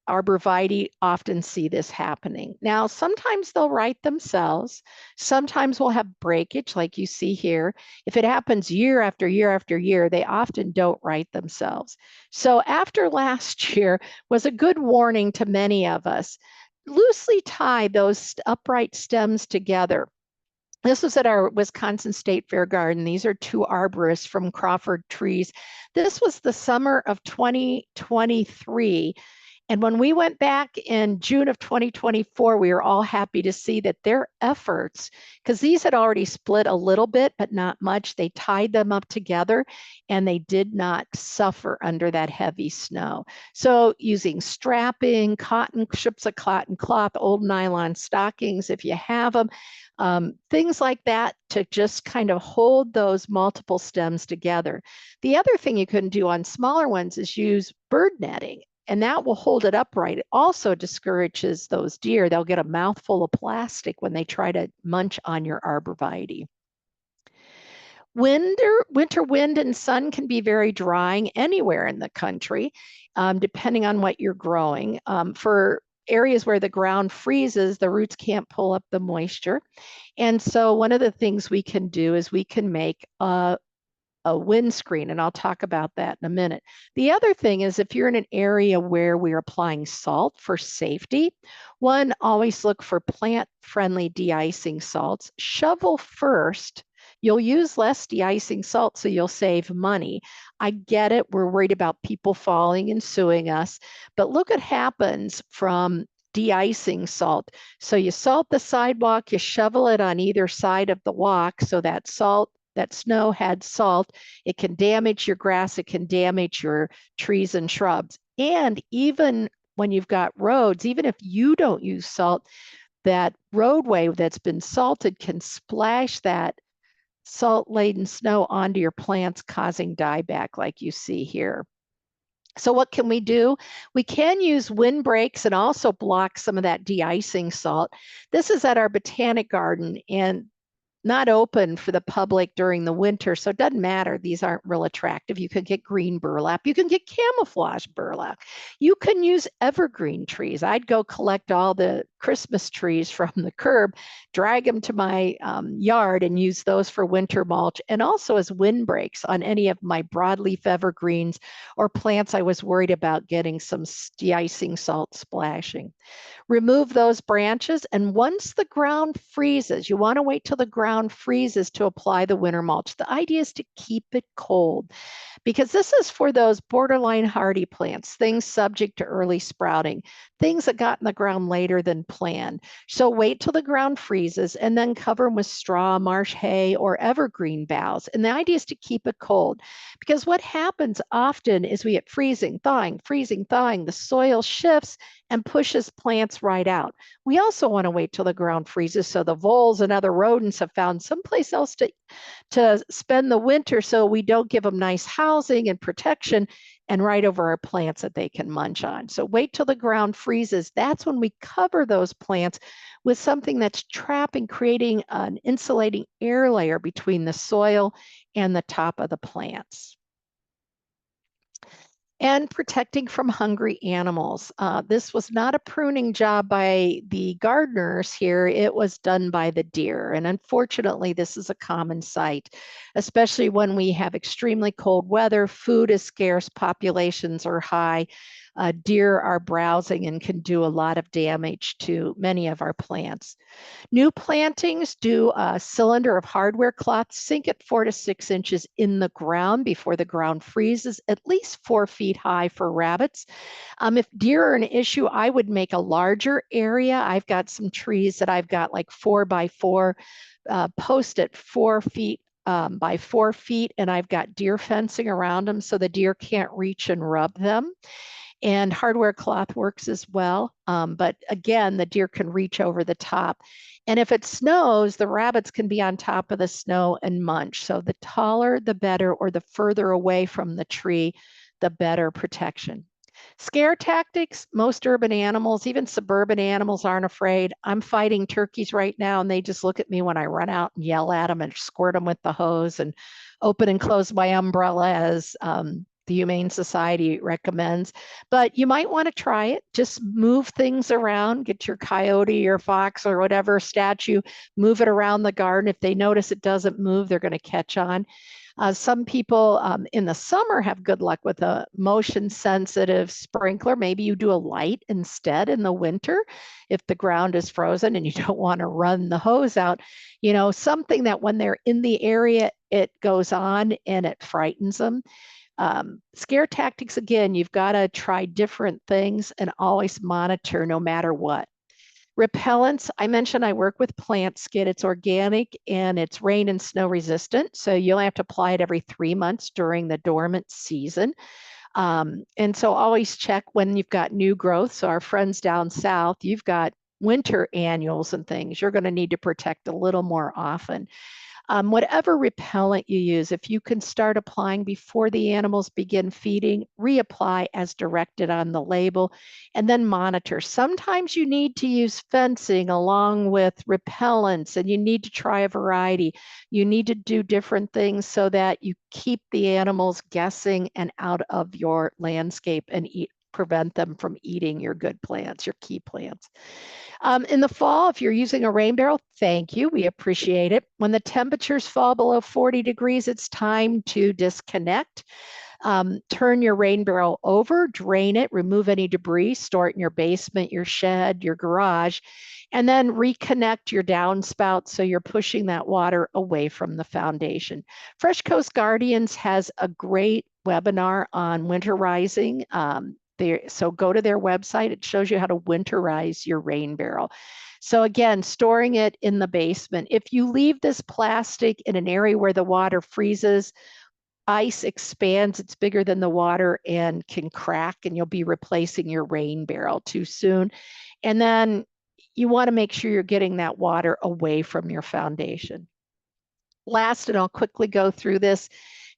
arborvitae often see this happening. Now, sometimes they'll right themselves. Sometimes we'll have breakage like you see here. If it happens year after year after year, they often don't right themselves. So after last year was a good warning to many of us. Loosely tie those upright stems together. This was at our Wisconsin State Fair garden. These are two arborists from Crawford Trees. This was the summer of 2023. And when we went back in June of 2024, we were all happy to see that their efforts, because these had already split a little bit, but not much, they tied them up together and they did not suffer under that heavy snow. So using strapping, cotton, strips of cotton cloth, old nylon stockings, if you have them, things like that to just kind of hold those multiple stems together. The other thing you can do on smaller ones is use bird netting, and that will hold it upright. It also discourages those deer. They'll get a mouthful of plastic when they try to munch on your arborvitae. Winter wind and sun can be very drying anywhere in the country, depending on what you're growing. For areas where the ground freezes, the roots can't pull up the moisture. And so one of the things we can do is we can make a windscreen, and I'll talk about that in a minute. The other thing is if you're in an area where we're applying salt for safety, one, always look for plant-friendly de-icing salts. Shovel first. You'll use less de-icing salt, so you'll save money. I get it. We're worried about people falling and suing us, but look what happens from de-icing salt. So you salt the sidewalk, you shovel it on either side of the walk, so that snow had salt. It can damage your grass, it can damage your trees and shrubs. And even when you've got roads, even if you don't use salt, that roadway that's been salted can splash that salt-laden snow onto your plants, causing dieback like you see here. So what can we do? We can use windbreaks and also block some of that de-icing salt. This is at our botanic garden, and not open for the public during the winter, so it doesn't matter. These aren't real attractive. You can get green burlap. You can get camouflage burlap. You can use evergreen trees. I'd go collect all the Christmas trees from the curb, drag them to my yard and use those for winter mulch, and also as windbreaks on any of my broadleaf evergreens or plants I was worried about getting some de-icing salt splashing. Remove those branches, and once the ground freezes, you want to wait till the ground freezes to apply the winter mulch. The idea is to keep it cold, because this is for those borderline hardy plants, things subject to early sprouting, things that got in the ground later than planned. So wait till the ground freezes and then cover them with straw, marsh hay, or evergreen boughs. And the idea is to keep it cold, because what happens often is we get freezing, thawing, the soil shifts and pushes plants right out. We also want to wait till the ground freezes so the voles and other rodents have found someplace else to spend the winter, so we don't give them nice housing and protection and right over our plants that they can munch on. So wait till the ground freezes. That's when we cover those plants with something that's trapping, creating an insulating air layer between the soil and the top of the plants. And protecting from hungry animals. This was not a pruning job by the gardeners here, it was done by the deer. And unfortunately, this is a common sight, especially when we have extremely cold weather, food is scarce, populations are high, deer are browsing and can do a lot of damage to many of our plants. New plantings, do a cylinder of hardware cloth, sink it 4 to 6 inches in the ground before the ground freezes, at least 4 feet high for rabbits. If deer are an issue, I would make a larger area. I've got some trees that I've got like 4 by 4, post at 4 feet by 4 feet, and I've got deer fencing around them so the deer can't reach and rub them. and hardware cloth works as well. But again, the deer can reach over the top. And if it snows, the rabbits can be on top of the snow and munch. So the taller, the better, or the further away from the tree, the better protection. Scare tactics, most urban animals, even suburban animals, aren't afraid. I'm fighting turkeys right now, and they just look at me when I run out and yell at them and squirt them with the hose and open and close my umbrella as the Humane Society recommends. But you might want to try it. Just move things around, get your coyote or fox or whatever statue, move it around the garden. If they notice it doesn't move, they're going to catch on. Some people in the summer have good luck with a motion sensitive sprinkler. Maybe you do a light instead in the winter if the ground is frozen and you don't want to run the hose out. You know, something that when they're in the area, it goes on and it frightens them. Scare tactics, again, you've got to try different things and always monitor no matter what. Repellents, I mentioned I work with Plant Skid. It's organic and it's rain and snow resistant. So you'll have to apply it every 3 months during the dormant season. And so always check when you've got new growth. So our friends down south, you've got winter annuals and things. You're going to need to protect a little more often. Whatever repellent you use, if you can start applying before the animals begin feeding, reapply as directed on the label, and then monitor. Sometimes you need to use fencing along with repellents, and you need to try a variety. You need to do different things so that you keep the animals guessing and out of your landscape and prevent them from eating your good plants, your key plants. In the fall, if you're using a rain barrel, thank you. We appreciate it. When the temperatures fall below 40 degrees, it's time to disconnect. Turn your rain barrel over, drain it, remove any debris, store it in your basement, your shed, your garage, and then reconnect your downspout so you're pushing that water away from the foundation. Fresh Coast Guardians has a great webinar on winterizing. So go to their website. It shows you how to winterize your rain barrel. So again, storing it in the basement. If you leave this plastic in an area where the water freezes, ice expands, it's bigger than the water and can crack, and you'll be replacing your rain barrel too soon. And then you want to make sure you're getting that water away from your foundation. Last, and I'll quickly go through this,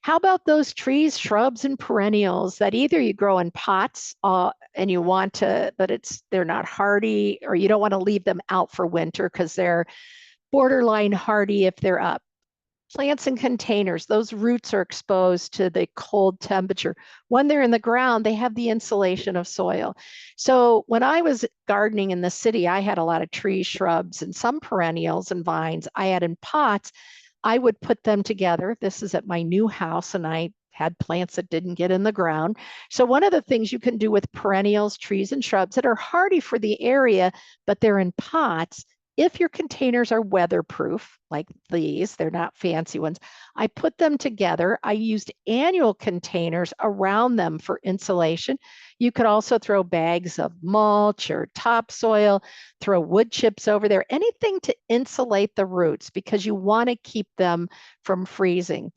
how about those trees, shrubs, and perennials that either you grow in pots and you want to, but they're not hardy, or you don't want to leave them out for winter because they're borderline hardy if they're up. Plants in containers, those roots are exposed to the cold temperature. When they're in the ground, they have the insulation of soil. So when I was gardening in the city, I had a lot of trees, shrubs, and some perennials and vines I had in pots. I would put them together. This is at my new house, and I had plants that didn't get in the ground. So one of the things you can do with perennials, trees, and shrubs that are hardy for the area, but they're in pots, if your containers are weatherproof, like these, they're not fancy ones, I put them together. I used annual containers around them for insulation. You could also throw bags of mulch or topsoil, throw wood chips over there, anything to insulate the roots because you want to keep them from freezing.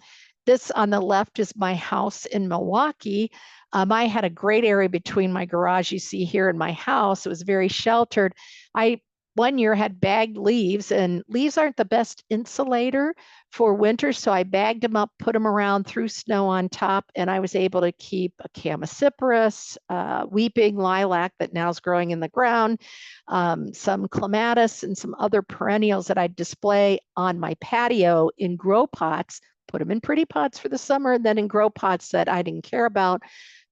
This on the left is my house in Milwaukee. I had a great area between my garage you see here and my house. It was very sheltered. I one year had bagged leaves, and leaves aren't the best insulator for winter. So I bagged them up, put them around, threw snow on top, and I was able to keep a chamaecyparis, weeping lilac that now is growing in the ground, some clematis, and some other perennials that I display on my patio in grow pots, put them in pretty pots for the summer, and then in grow pots that I didn't care about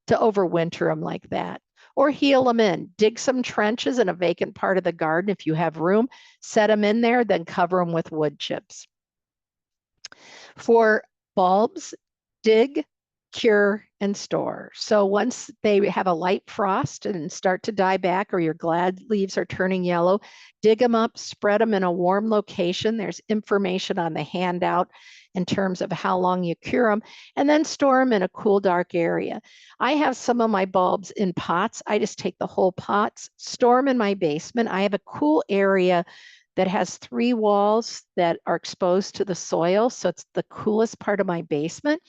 to overwinter them like that. Or heel them in. Dig some trenches in a vacant part of the garden if you have room, set them in there, then cover them with wood chips. For bulbs, dig, cure, and store. So once they have a light frost and start to die back, or your glad leaves are turning yellow, dig them up, spread them in a warm location. There's information on the handout in terms of how long you cure them, and then store them in a cool, dark area. I have some of my bulbs in pots. I just take the whole pots, store them in my basement. I have a cool area that has 3 walls that are exposed to the soil. So it's the coolest part of my basement.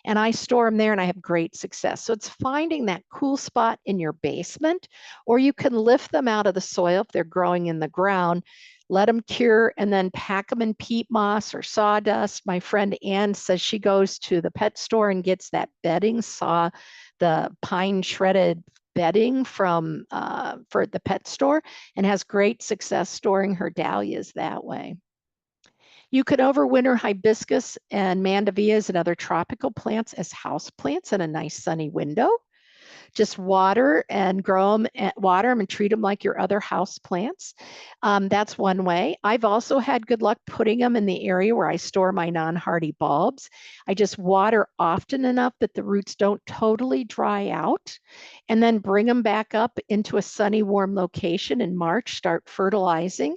And I store them there and I have great success. So it's finding that cool spot in your basement, or you can lift them out of the soil if they're growing in the ground, let them cure, and then pack them in peat moss or sawdust. My friend Ann says she goes to the pet store and gets that bedding, the pine shredded bedding from for the pet store, and has great success storing her dahlias that way. You could overwinter hibiscus and mandevillas and other tropical plants as house plants in a nice sunny window. Just water and grow them, water them and treat them like your other house plants. That's one way. I've also had good luck putting them in the area where I store my non-hardy bulbs. I just water often enough that the roots don't totally dry out, and then bring them back up into a sunny, warm location in March, start fertilizing.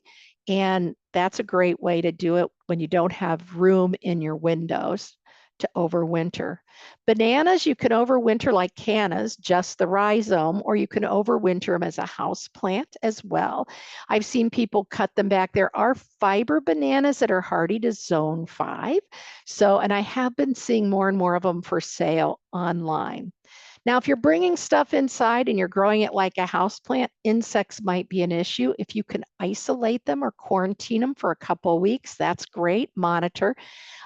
And that's a great way to do it when you don't have room in your windows to overwinter. Bananas, you can overwinter like cannas, just the rhizome, or you can overwinter them as a house plant as well. I've seen people cut them back. There are fiber bananas that are hardy to zone 5. So, and I have been seeing more and more of them for sale online. Now, if you're bringing stuff inside and you're growing it like a house plant, insects might be an issue. If you can isolate them or quarantine them for a couple of weeks, that's great. Monitor.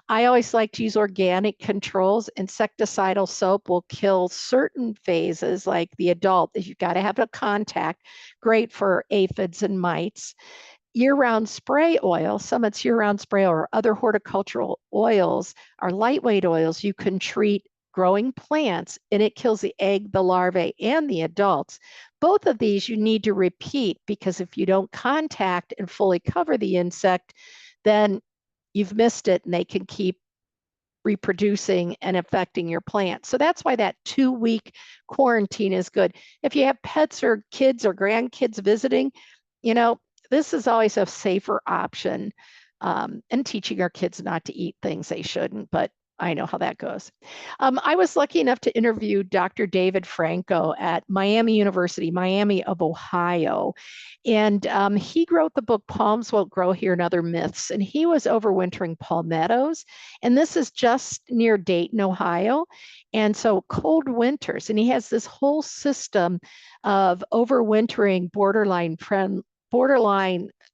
I always like to use organic controls. Insecticidal soap will kill certain phases, like the adult, if you've got to have a contact, great for aphids and mites. Year-round spray oil, some it's year-round spray or other horticultural oils are lightweight oils you can treat growing plants, and it kills the egg, the larvae, and the adults. Both of these you need to repeat, because if you don't contact and fully cover the insect, then you've missed it and they can keep reproducing and affecting your plant. So that's why that 2-week quarantine is good. If you have pets or kids or grandkids visiting, you know, this is always a safer option, and teaching our kids not to eat things they shouldn't, but I know how that goes. I was lucky enough to interview Dr. David Franco at Miami University, Miami of Ohio. And he wrote the book Palms Won't Grow Here and Other Myths. And he was overwintering palmettos. And this is just near Dayton, Ohio. And so cold winters. And he has this whole system of overwintering borderline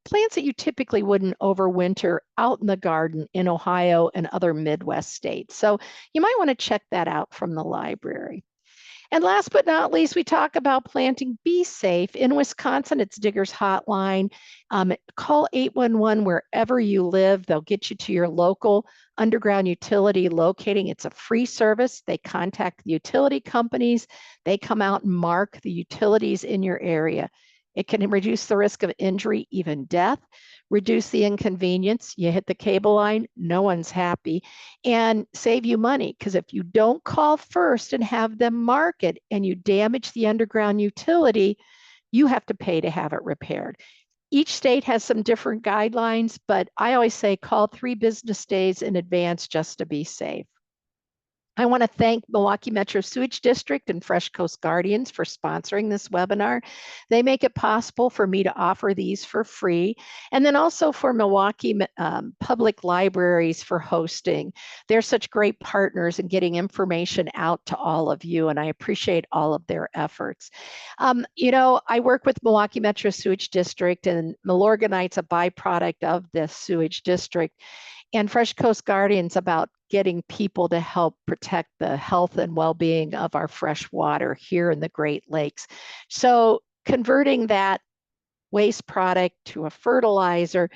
plants that you typically wouldn't overwinter out in the garden in Ohio and other Midwest states. So you might want to check that out from the library. And last but not least, we talk about planting. Be safe. In Wisconsin, it's Digger's Hotline. Call 811 wherever you live. They'll get you to your local underground utility locating. It's a free service. They contact the utility companies. They come out and mark the utilities in your area. It can reduce the risk of injury, even death, reduce the inconvenience. You hit the cable line, no one's happy, and save you money, because if you don't call first and have them mark it and you damage the underground utility, you have to pay to have it repaired. Each state has some different guidelines, but I always say call 3 business days in advance just to be safe. I want to thank Milwaukee Metro Sewage District and Fresh Coast Guardians for sponsoring this webinar. They make it possible for me to offer these for free. And then also for Milwaukee Public Libraries for hosting. They're such great partners in getting information out to all of you, and I appreciate all of their efforts. You know, I work with Milwaukee Metro Sewage District, and Milorganite's a byproduct of this sewage district, and Fresh Coast Guardians about getting people to help protect the health and well-being of our fresh water here in the Great Lakes. So converting that waste product to a fertilizer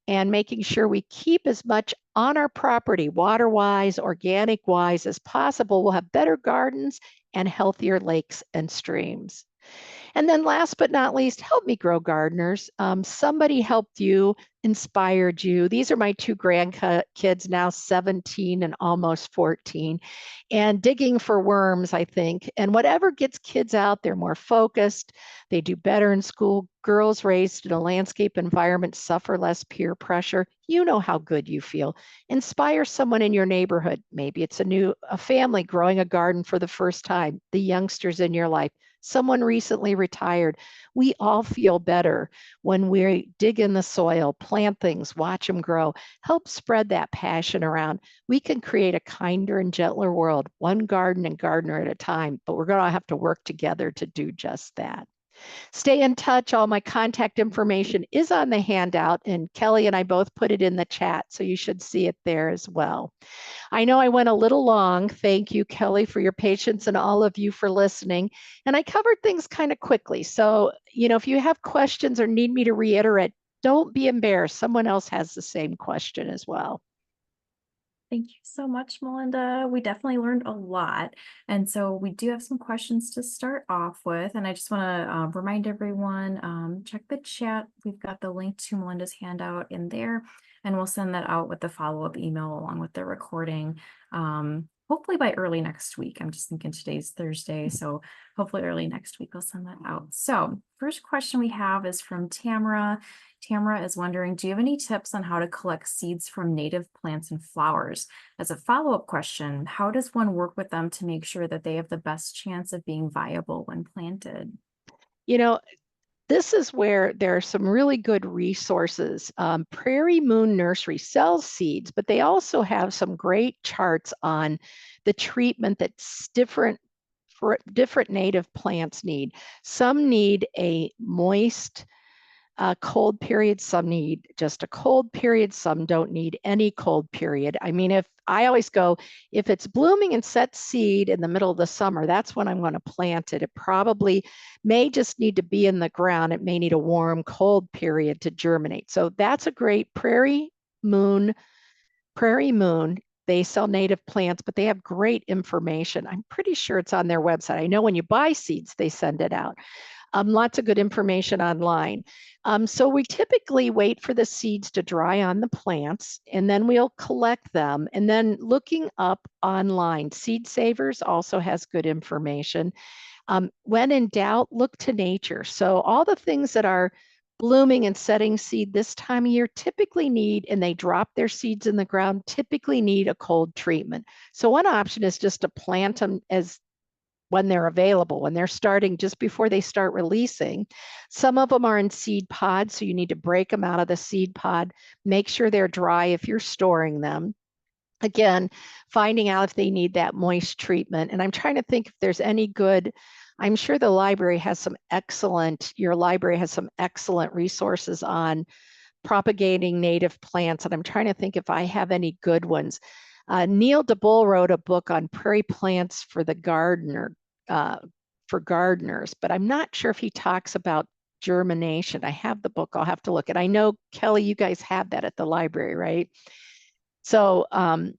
and making sure we keep as much on our property, water-wise, organic-wise as possible, we'll have better gardens and healthier lakes and streams. And then last but not least, help me grow, gardeners. Somebody helped you, inspired you. These are my 2 grandkids, now 17 and almost 14, and digging for worms, I think. And whatever gets kids out, they're more focused. They do better in school. Girls raised in a landscape environment suffer less peer pressure. You know how good you feel. Inspire someone in your neighborhood. Maybe it's a family growing a garden for the first time, the youngsters in your life. someone recently retired. We all feel better when we dig in the soil, plant things, watch them grow, help spread that passion around. We can create a kinder and gentler world, one garden and gardener at a time, but we're going to have to work together to do just that. Stay in touch. All my contact information is on the handout, and Kelly and I both put it in the chat, so you should see it there as well. I know I went a little long. Thank you, Kelly, for your patience, and all of you for listening. And I covered things kind of quickly. So, if you have questions or need me to reiterate, don't be embarrassed. Someone else has the same question as well. Thank you so much, Melinda. We definitely learned a lot. And so we do have some questions to start off with. And I just want to remind everyone, check the chat. We've got the link to Melinda's handout in there, and we'll send that out with the follow-up email along with the recording. Hopefully by early next week. I'm just thinking today's Thursday, so hopefully early next week I'll send that out. So first question we have is from Tamara. Tamara is wondering, do you have any tips on how to collect seeds from native plants and flowers? As a follow-up question, how does one work with them to make sure that they have the best chance of being viable when planted? You know, this is where there are some really good resources. Prairie Moon Nursery sells seeds, but they also have some great charts on the treatment that's different for different native plants need. Some need a moist, cold period, some need just a cold period, some don't need any cold period. I mean, if I always go, if it's blooming and set seed in the middle of the summer, that's when I'm going to plant it. It probably may just need to be in the ground. It may need a warm, cold period to germinate. So that's a great Moon. Prairie Moon. They sell native plants, but they have great information. I'm pretty sure it's on their website. I know when you buy seeds, they send it out. Lots of good information online. So we typically wait for the seeds to dry on the plants, and then we'll collect them. And then looking up online, Seed Savers also has good information. When in doubt, look to nature. So all the things that are blooming and setting seed this time of year typically need, and they drop their seeds in the ground, typically need a cold treatment. So one option is just to plant them as when they're available, when they're starting, just before they start releasing. Some of them are in seed pods, so you need to break them out of the seed pod. Make sure they're dry if you're storing them. Again, finding out if they need that moist treatment. And I'm trying to think if there's any good, I'm sure the library has some excellent, your library has some excellent resources on propagating native plants. And I'm trying to think if I have any good ones. Neil DeBull wrote a book on prairie plants for the gardener, for gardeners, but I'm not sure if he talks about germination. I have the book, I'll have to look at. I know, Kelly, you guys have that at the library, right? So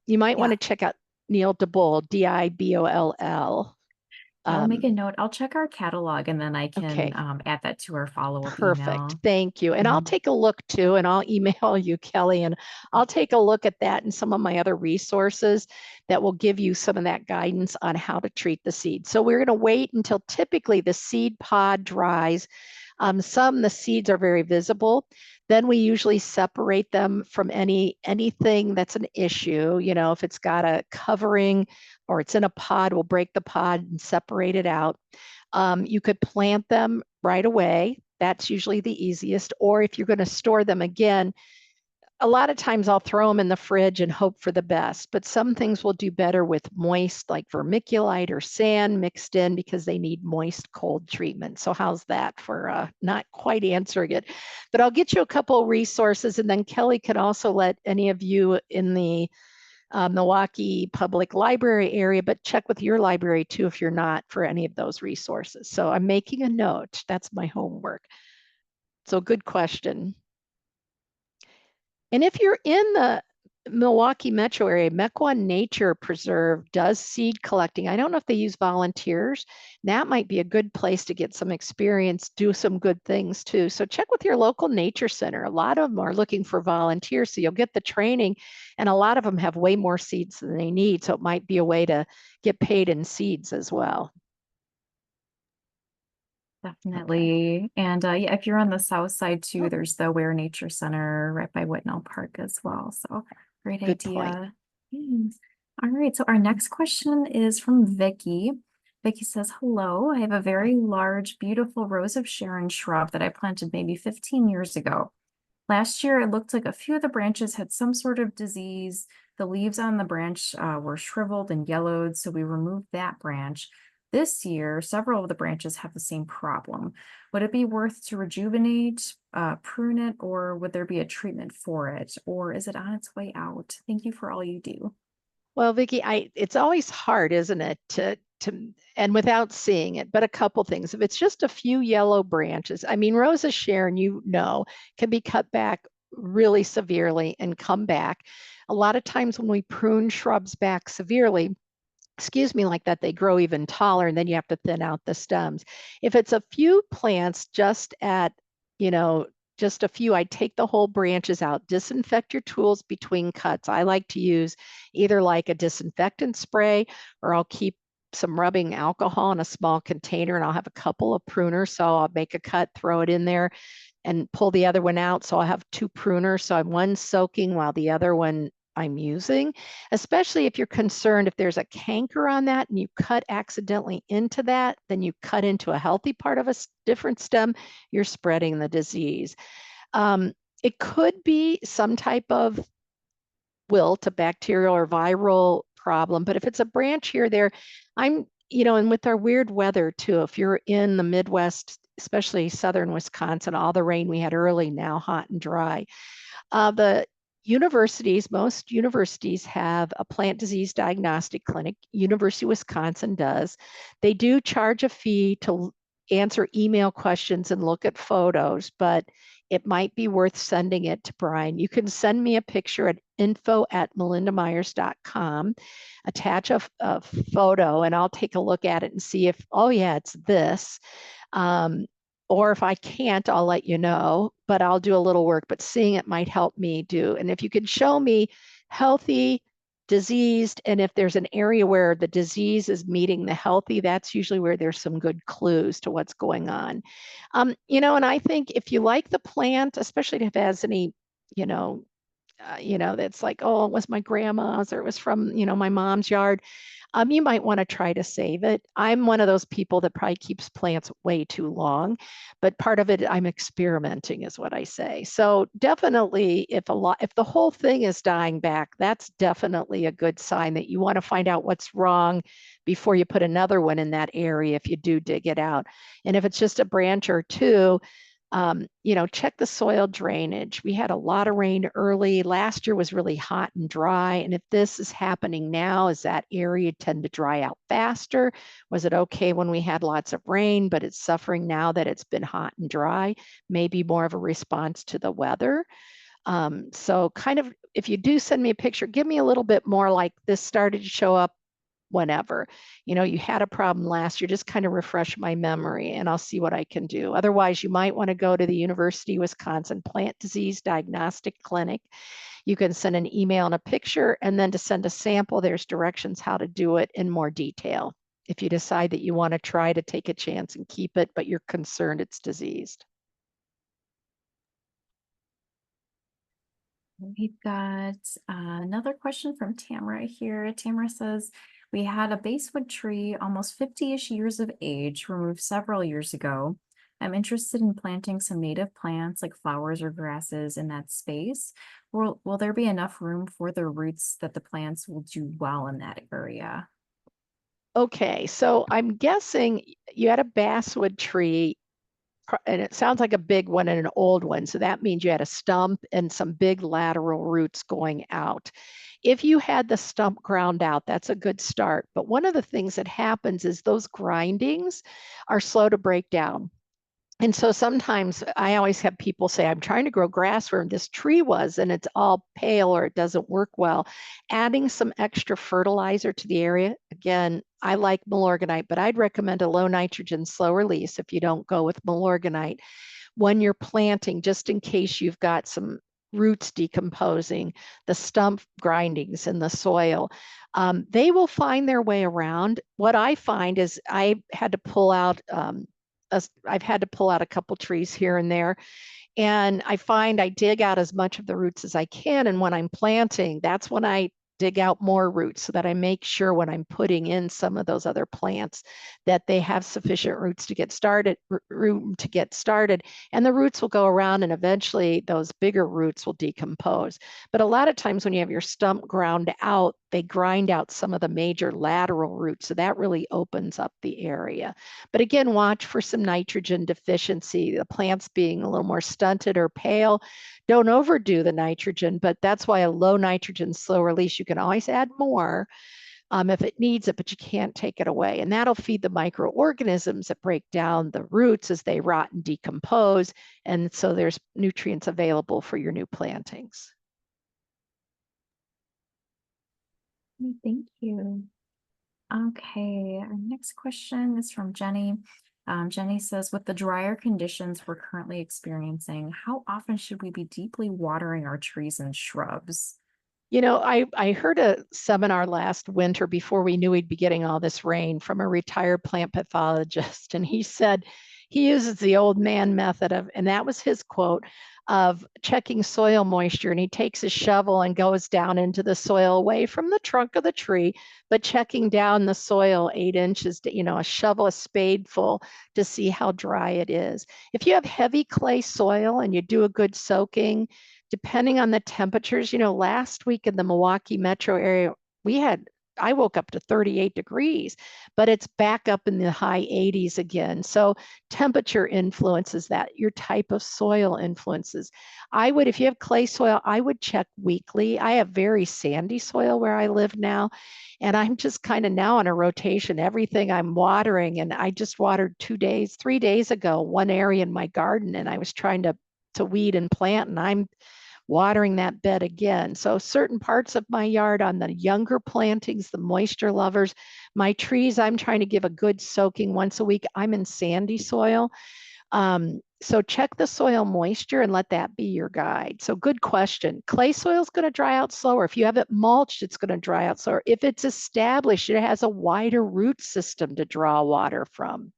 you might want to check out Neil DeBull, DIBOLL. I'll make a note. I'll check our catalog and then I Okay. can add that to our follow-up Perfect. email. Thank you. And I'll take a look too, and I'll email you, Kelly, and I'll take a look at that and some of my other resources that will give you some of that guidance on how to treat the seed. So we're going to wait until typically the seed pod dries. The seeds are very visible. Then we usually separate them from anything that's an issue. If it's got a covering or it's in a pod, we'll break the pod and separate it out. You could plant them right away. That's usually the easiest. Or if you're going to store them again, a lot of times I'll throw them in the fridge and hope for the best, but some things will do better with moist, like vermiculite or sand mixed in, because they need moist cold treatment. So how's that for not quite answering it? But I'll get you a couple of resources, and then Kelly can also let any of you in the Milwaukee Public Library area, but check with your library too if you're not, for any of those resources. So I'm making a note. That's my homework. So good question. And if you're in the Milwaukee metro area, Mequon Nature Preserve does seed collecting. I don't know if they use volunteers. That might be a good place to get some experience, do some good things too. So check with your local nature center. A lot of them are looking for volunteers, so you'll get the training, and a lot of them have way more seeds than they need. So it might be a way to get paid in seeds as well. Definitely. Okay. And yeah, if you're on the south side too, Oh, there's the Ware Nature Center right by Whitnell Park as well. So great good point. idea. All right. So our next question is from Vicky. Vicky says, hello, I have a very large, beautiful Rose of Sharon shrub that I planted maybe 15 years ago. Last year, it looked like a few of the branches had some sort of disease. The leaves on the branch were shriveled and yellowed, so we removed that branch. This year, several of the branches have the same problem. Would it be worth to rejuvenate, prune it, or would there be a treatment for it? Or is it on its way out? Thank you for all you do. Well, Vicky, it's always hard, isn't it, to and without seeing it, but a couple things. If it's just a few yellow branches, I mean, Rosa Sharon, can be cut back really severely and come back. A lot of times when we prune shrubs back severely, excuse me, like that, they grow even taller and then you have to thin out the stems. If it's a few plants just at, you know, just a few, I take the whole branches out, disinfect your tools between cuts. I like to use either like a disinfectant spray or I'll keep some rubbing alcohol in a small container and I'll have a couple of pruners. So I'll make a cut, throw it in there and pull the other one out. So I have two pruners. So I'm one soaking while the other one I'm using, especially if you're concerned if there's a canker on that and you cut accidentally into that, then you cut into a healthy part of a different stem, you're spreading the disease. It could be some type of wilt, a bacterial or viral problem, but if it's a branch here, there, and with our weird weather too, if you're in the Midwest, especially southern Wisconsin, all the rain we had early, now hot and dry. The universities, most universities have a plant disease diagnostic clinic. University of Wisconsin does. They do charge a fee to answer email questions and look at photos, but it might be worth sending it to Brian. You can send me a picture at info@melindamyers.com, attach a photo, and I'll take a look at it and see if, oh yeah, it's this. Or if I can't, I'll let you know, but I'll do a little work, but seeing it might help me do. And if you can show me healthy, diseased, and if there's an area where the disease is meeting the healthy, that's usually where there's some good clues to what's going on. And I think if you like the plant, especially if it has any, that's like, oh, it was my grandma's or it was from, my mom's yard. You might want to try to save it. I'm one of those people that probably keeps plants way too long, but part of it I'm experimenting is what I say. So definitely if the whole thing is dying back, that's definitely a good sign that you want to find out what's wrong before you put another one in that area if you do dig it out. And if it's just a branch or two, check the soil drainage. We had a lot of rain early. Last year was really hot and dry. And if this is happening now, is that area tend to dry out faster? Was it okay when we had lots of rain, but it's suffering now that it's been hot and dry? Maybe more of a response to the weather. So kind of, if you do send me a picture, give me a little bit more like this started to show up whenever. You had a problem last year, just kind of refresh my memory and I'll see what I can do. Otherwise, you might want to go to the University of Wisconsin Plant Disease Diagnostic Clinic. You can send an email and a picture, and then to send a sample, there's directions how to do it in more detail. If you decide that you want to try to take a chance and keep it, but you're concerned it's diseased. We've got another question from Tamara here. Tamara says, we had a basswood tree almost 50-ish years of age removed several years ago. I'm interested in planting some native plants like flowers or grasses in that space. Will there be enough room for the roots that the plants will do well in that area? Okay, so I'm guessing you had a basswood tree and it sounds like a big one and an old one. So that means you had a stump and some big lateral roots going out. If you had the stump ground out, that's a good start. But one of the things that happens is those grindings are slow to break down. And so sometimes I always have people say, I'm trying to grow grass where this tree was, and it's all pale or it doesn't work well. Adding some extra fertilizer to the area. Again, I like Milorganite, but I'd recommend a low nitrogen, slow release if you don't go with Milorganite when you're planting, just in case you've got some roots decomposing, the stump grindings in the soil. They will find their way around. What I find is I've had to pull out a couple trees here and there. And I find I dig out as much of the roots as I can. And when I'm planting, that's when I dig out more roots so that I make sure when I'm putting in some of those other plants that they have sufficient roots to get started, room to get started, and the roots will go around and eventually those bigger roots will decompose. But a lot of times when you have your stump ground out, they grind out some of the major lateral roots. So that really opens up the area. But again, watch for some nitrogen deficiency, the plants being a little more stunted or pale. Don't overdo the nitrogen, but that's why a low nitrogen, slow release, you can always add more if it needs it, but you can't take it away. And that'll feed the microorganisms that break down the roots as they rot and decompose. And so there's nutrients available for your new plantings. Thank you. Okay, our next question is from Jenny. Jenny says, with the drier conditions we're currently experiencing, how often should we be deeply watering our trees and shrubs? You know, I heard a seminar last winter before we knew we'd be getting all this rain from a retired plant pathologist. And he said he uses the old man method of, and that was his quote, of checking soil moisture. And he takes his shovel and goes down into the soil away from the trunk of the tree, but checking down the soil 8 inches, to, a shovel, a spadeful to see how dry it is. If you have heavy clay soil and you do a good soaking, depending on the temperatures, last week in the Milwaukee metro area, I woke up to 38 degrees, but it's back up in the high 80s again. So temperature influences that. Your type of soil influences. If you have clay soil, I would check weekly. I have very sandy soil where I live now. And I'm just kind of now on a rotation, everything I'm watering. And I just watered 3 days ago, one area in my garden, and I was trying to weed and plant, and I'm watering that bed again. So certain parts of my yard on the younger plantings, the moisture lovers, my trees, I'm trying to give a good soaking once a week. I'm in sandy soil. So check the soil moisture and let that be your guide. So good question. Clay soil is going to dry out slower. If you have it mulched, it's going to dry out slower. If it's established, it has a wider root system to draw water from.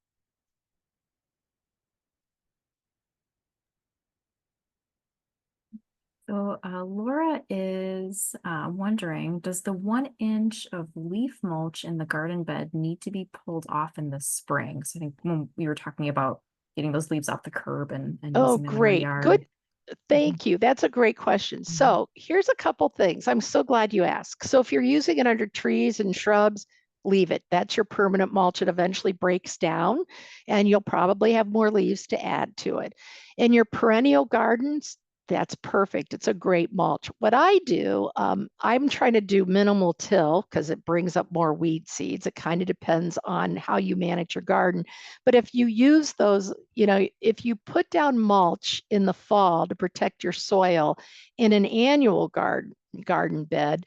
So Laura is wondering, does the 1 inch of leaf mulch in the garden bed need to be pulled off in the spring? So I think when we were talking about getting those leaves off the curb and Oh, using them in our great. Good. yard. Mhm. Thank you. That's a great question. Mhm. So here's a couple things. I'm so glad you asked. So if you're using it under trees and shrubs, leave it. That's your permanent mulch. It eventually breaks down and you'll probably have more leaves to add to it. In your perennial gardens, that's perfect. It's a great mulch. What I do, I'm trying to do minimal till because it brings up more weed seeds. It kind of depends on how you manage your garden. But if you use those, if you put down mulch in the fall to protect your soil in an annual garden bed,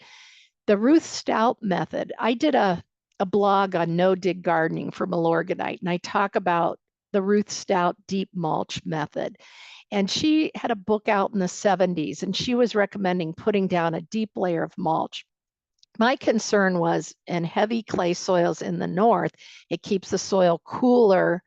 the Ruth Stout method, I did a blog on no dig gardening for Milorganite, and I talk about the Ruth Stout deep mulch method. And she had a book out in the 70s, and she was recommending putting down a deep layer of mulch. My concern was in heavy clay soils in the north, it keeps the soil cooler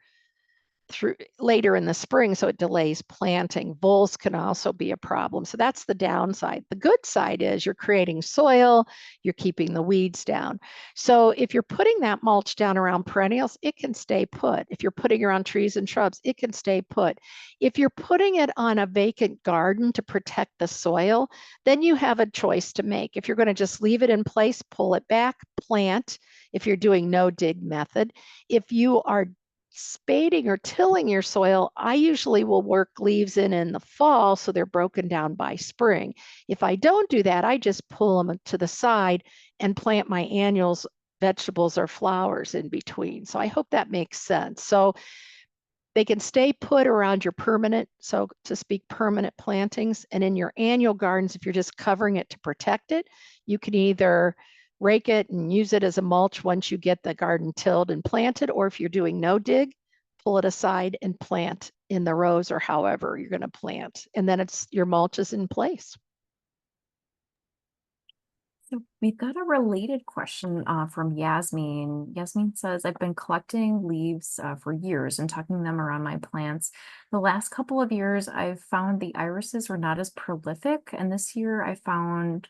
through later in the spring, so it delays planting. Voles can also be a problem. So that's the downside. The good side is you're creating soil, you're keeping the weeds down. So if you're putting that mulch down around perennials, it can stay put. If you're putting around trees and shrubs, it can stay put. If you're putting it on a vacant garden to protect the soil, then you have a choice to make. If you're going to just leave it in place, pull it back, plant. If you're doing no dig method, if you are spading or tilling your soil, I usually will work leaves in the fall so they're broken down by spring. If I don't do that, I just pull them to the side and plant my annuals, vegetables or flowers in between. So I hope that makes sense. So they can stay put around your permanent, so to speak, permanent plantings. And in your annual gardens, if you're just covering it to protect it, you can either rake it and use it as a mulch once you get the garden tilled and planted, or if you're doing no dig, pull it aside and plant in the rows or however you're going to plant. And then your mulch is in place. So we've got a related question from Yasmin. Yasmin says, I've been collecting leaves for years and tucking them around my plants. The last couple of years, I've found the irises were not as prolific. And this year I found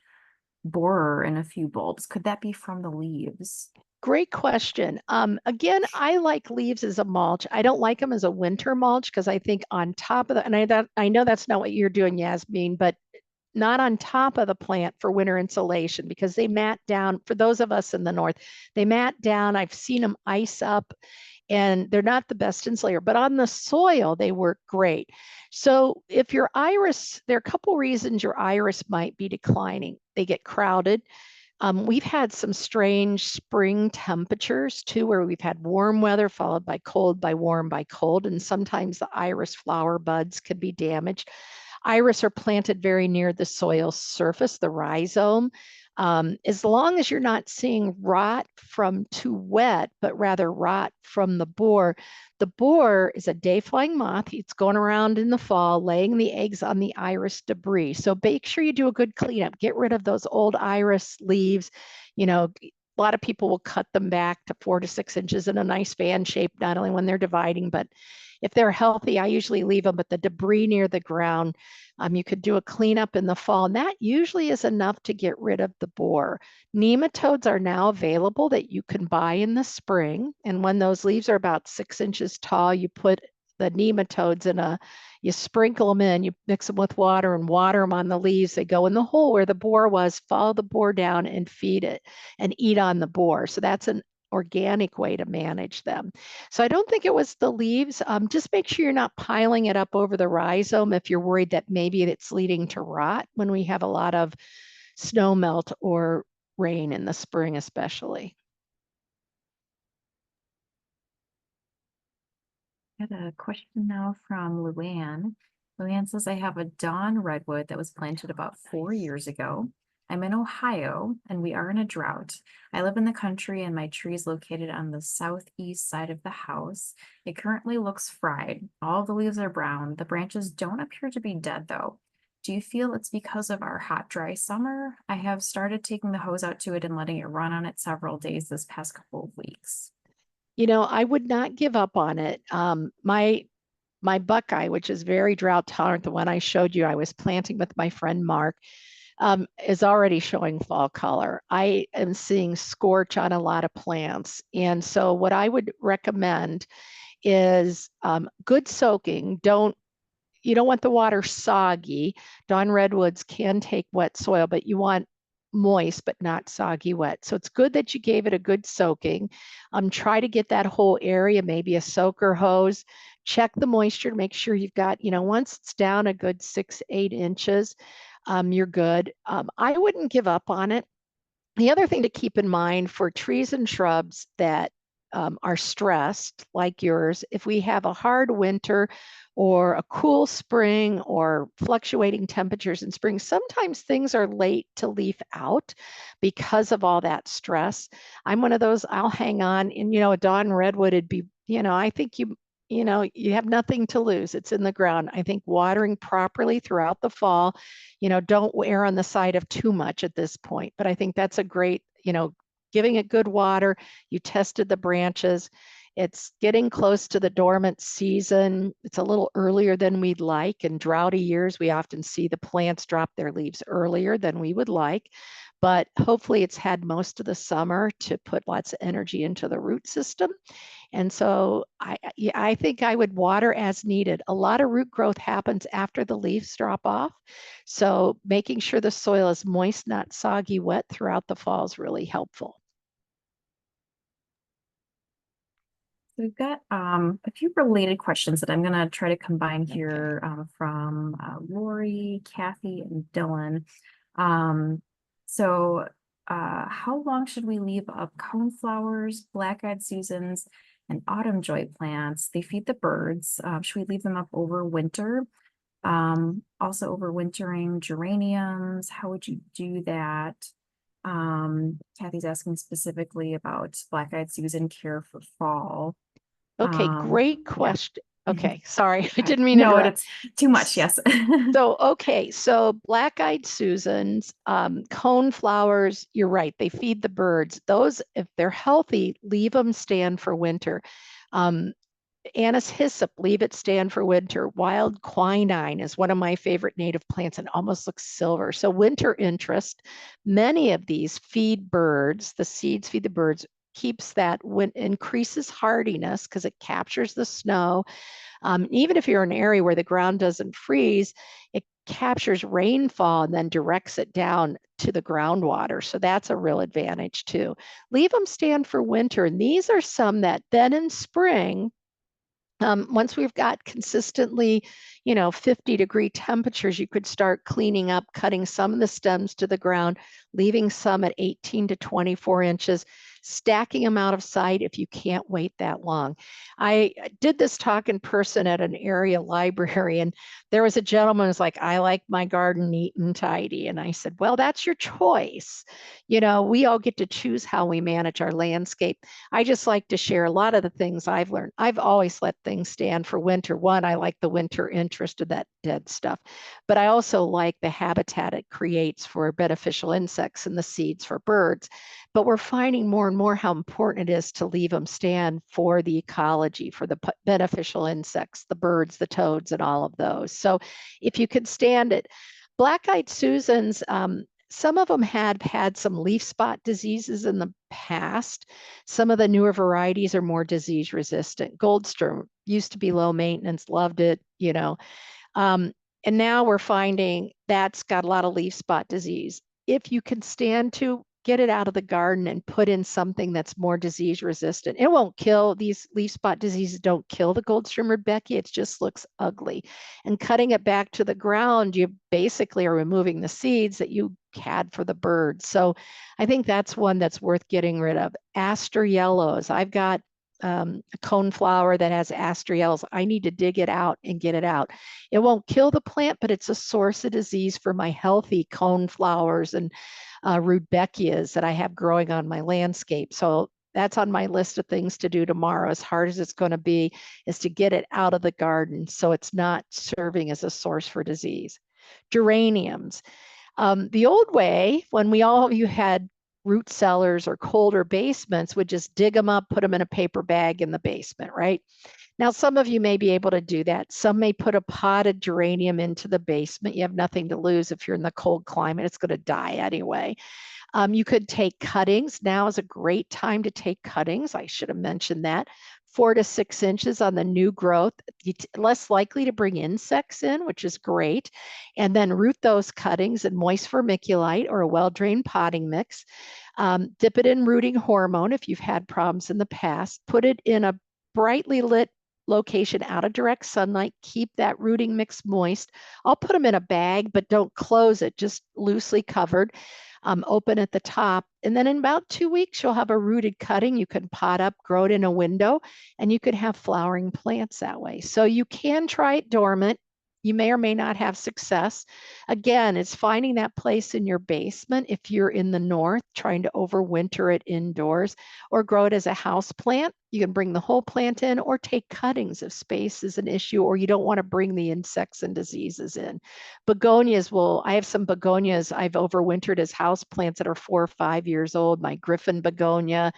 borer in a few bulbs. Could that be from the leaves? Great question. Again, I like leaves as a mulch. I don't like them as a winter mulch because I think on top of the, and I know that's not what you're doing, Yasmin, but not on top of the plant for winter insulation because they mat down. For those of us in the north, they mat down. I've seen them ice up and they're not the best insulator, but on the soil, they work great. So if your iris, there are a couple reasons your iris might be declining. They get crowded. We've had some strange spring temperatures too, where we've had warm weather followed by cold, by warm, by cold, and sometimes the iris flower buds could be damaged. Iris are planted very near the soil surface, the rhizome. As long as you're not seeing rot from too wet, but rather rot from the borer. The borer is a day-flying moth. It's going around in the fall, laying the eggs on the iris debris. So make sure you do a good cleanup. Get rid of those old iris leaves. You know, a lot of people will cut them back to 4 to 6 inches in a nice fan shape, not only when they're dividing, but if they're healthy, I usually leave them, but the debris near the ground, you could do a cleanup in the fall, and that usually is enough to get rid of the borer. Nematodes are now available that you can buy in the spring, and when those leaves are about 6 inches tall, you put the nematodes you sprinkle them in, you mix them with water and water them on the leaves. They go in the hole where the borer was, follow the borer down and feed it and eat on the borer. So that's an organic way to manage them. So I don't think it was the leaves. Just make sure you're not piling it up over the rhizome if you're worried that maybe it's leading to rot when we have a lot of snow melt or rain in the spring, especially. I got a question now from Luann. Luann says, I have a dawn redwood that was planted about 4 years ago. I'm in Ohio and we are in a drought. I live in the country and my tree is located on the southeast side of the house. It currently looks fried. All the leaves are brown. The branches don't appear to be dead though. Do you feel it's because of our hot, dry summer? I have started taking the hose out to it and letting it run on it several days this past couple of weeks. You know, I would not give up on it. My Buckeye, which is very drought tolerant, the one I showed you, I was planting with my friend Mark, is already showing fall color. I am seeing scorch on a lot of plants. And so what I would recommend is good soaking. You don't want the water soggy. Dawn redwoods can take wet soil, but you want moist but not soggy wet. So it's good that you gave it a good soaking. Try to get that whole area, maybe a soaker hose. Check the moisture to make sure you've got, once it's down a good 6, 8 inches, you're good. I wouldn't give up on it. The other thing to keep in mind for trees and shrubs that are stressed, like yours, if we have a hard winter or a cool spring or fluctuating temperatures in spring, sometimes things are late to leaf out because of all that stress. I'm one of those, I'll hang on, and a dawn redwood would be, I think you have nothing to lose. It's in the ground. I think watering properly throughout the fall, don't err on the side of too much at this point. But I think that's a great, giving it good water. You tested the branches. It's getting close to the dormant season. It's a little earlier than we'd like. In droughty years, we often see the plants drop their leaves earlier than we would like. But hopefully it's had most of the summer to put lots of energy into the root system. And so I think I would water as needed. A lot of root growth happens after the leaves drop off. So making sure the soil is moist, not soggy wet throughout the fall is really helpful. So we've got a few related questions that I'm going to try to combine Okay. here from Lori, Kathy, and Dylan. Um, so how long should we leave up coneflowers, black-eyed Susans, and autumn joy plants? They feed the birds. Should we leave them up over winter? Also overwintering geraniums, how would you do that? Kathy's asking specifically about black-eyed Susan care for fall. Okay, great Yeah. question. Mhm. Okay, sorry, I Okay. didn't mean to No, interrupt. it's too much. Yes. So black-eyed Susans, cone flowers, you're right, they feed the birds. Those, if they're healthy, leave them stand for winter. Um, Anise hyssop, leave it stand for winter. Wild quinine is one of my favorite native plants and almost looks silver. So winter interest. Many of these feed birds, the seeds feed the birds, keeps that, increases hardiness because it captures the snow. Even if you're in an area where the ground doesn't freeze, it captures rainfall and then directs it down to the groundwater. So that's a real advantage too. Leave them stand for winter. And these are some that then in spring, once we've got consistently, 50-degree temperatures, you could start cleaning up, cutting some of the stems to the ground, leaving some at 18 to 24 inches, stacking them out of sight if you can't wait that long. I did this talk in person at an area library, and there was a gentleman who's like, I like my garden neat and tidy. And I said, well, that's your choice. We all get to choose how we manage our landscape. I just like to share a lot of the things I've learned. I've always let things stand for winter. One, I like the winter interest of that dead stuff, but I also like the habitat it creates for beneficial insects and the seeds for birds. But we're finding more and more how important it is to leave them stand for the ecology, for the beneficial insects, the birds, the toads, and all of those. So if you can stand it, black-eyed Susans, some of them had some leaf spot diseases in the past. Some of the newer varieties are more disease resistant. Goldstrom used to be low maintenance, loved it. Um, and now we're finding that's got a lot of leaf spot disease. If you can stand to get it out of the garden and put in something that's more disease resistant, it won't kill. These leaf spot diseases don't kill the Goldstrom rudbeckia. It just looks ugly. And cutting it back to the ground, you basically are removing the seeds that you had for the birds. So I think that's one that's worth getting rid of. Aster yellows. I've got a coneflower that has aster yellows. I need to dig it out and get it out. It won't kill the plant, but it's a source of disease for my healthy coneflowers and rudbeckias that I have growing on my landscape. So that's on my list of things to do tomorrow, as hard as it's going to be, is to get it out of the garden so it's not serving as a source for disease. Geraniums. The old way, when you had root cellars or colder basements, would just dig them up, put them in a paper bag in the basement, right? Now, some of you may be able to do that. Some may put a potted geranium into the basement. You have nothing to lose if you're in the cold climate. It's going to die anyway. You could take cuttings. Now is a great time to take cuttings. I should have mentioned that. 4 to 6 inches on the new growth, less likely to bring insects in, which is great. And then root those cuttings in moist vermiculite or a well-drained potting mix. Dip it in rooting hormone if you've had problems in the past. Put it in a brightly lit location out of direct sunlight. Keep that rooting mix moist. I'll put them in a bag, but don't close it, just loosely covered. Open at the top. And then in about 2 weeks, you'll have a rooted cutting. You can pot up, grow it in a window, and you could have flowering plants that way. So you can try it dormant. You may or may not have success. Again, it's finding that place in your basement if you're in the north, trying to overwinter it indoors, or grow it as a house plant. You can bring the whole plant in or take cuttings if space is an issue or you don't want to bring the insects and diseases in. Begonias I have some begonias I've overwintered as house plants that are 4 or 5 years old. My Griffin begonia,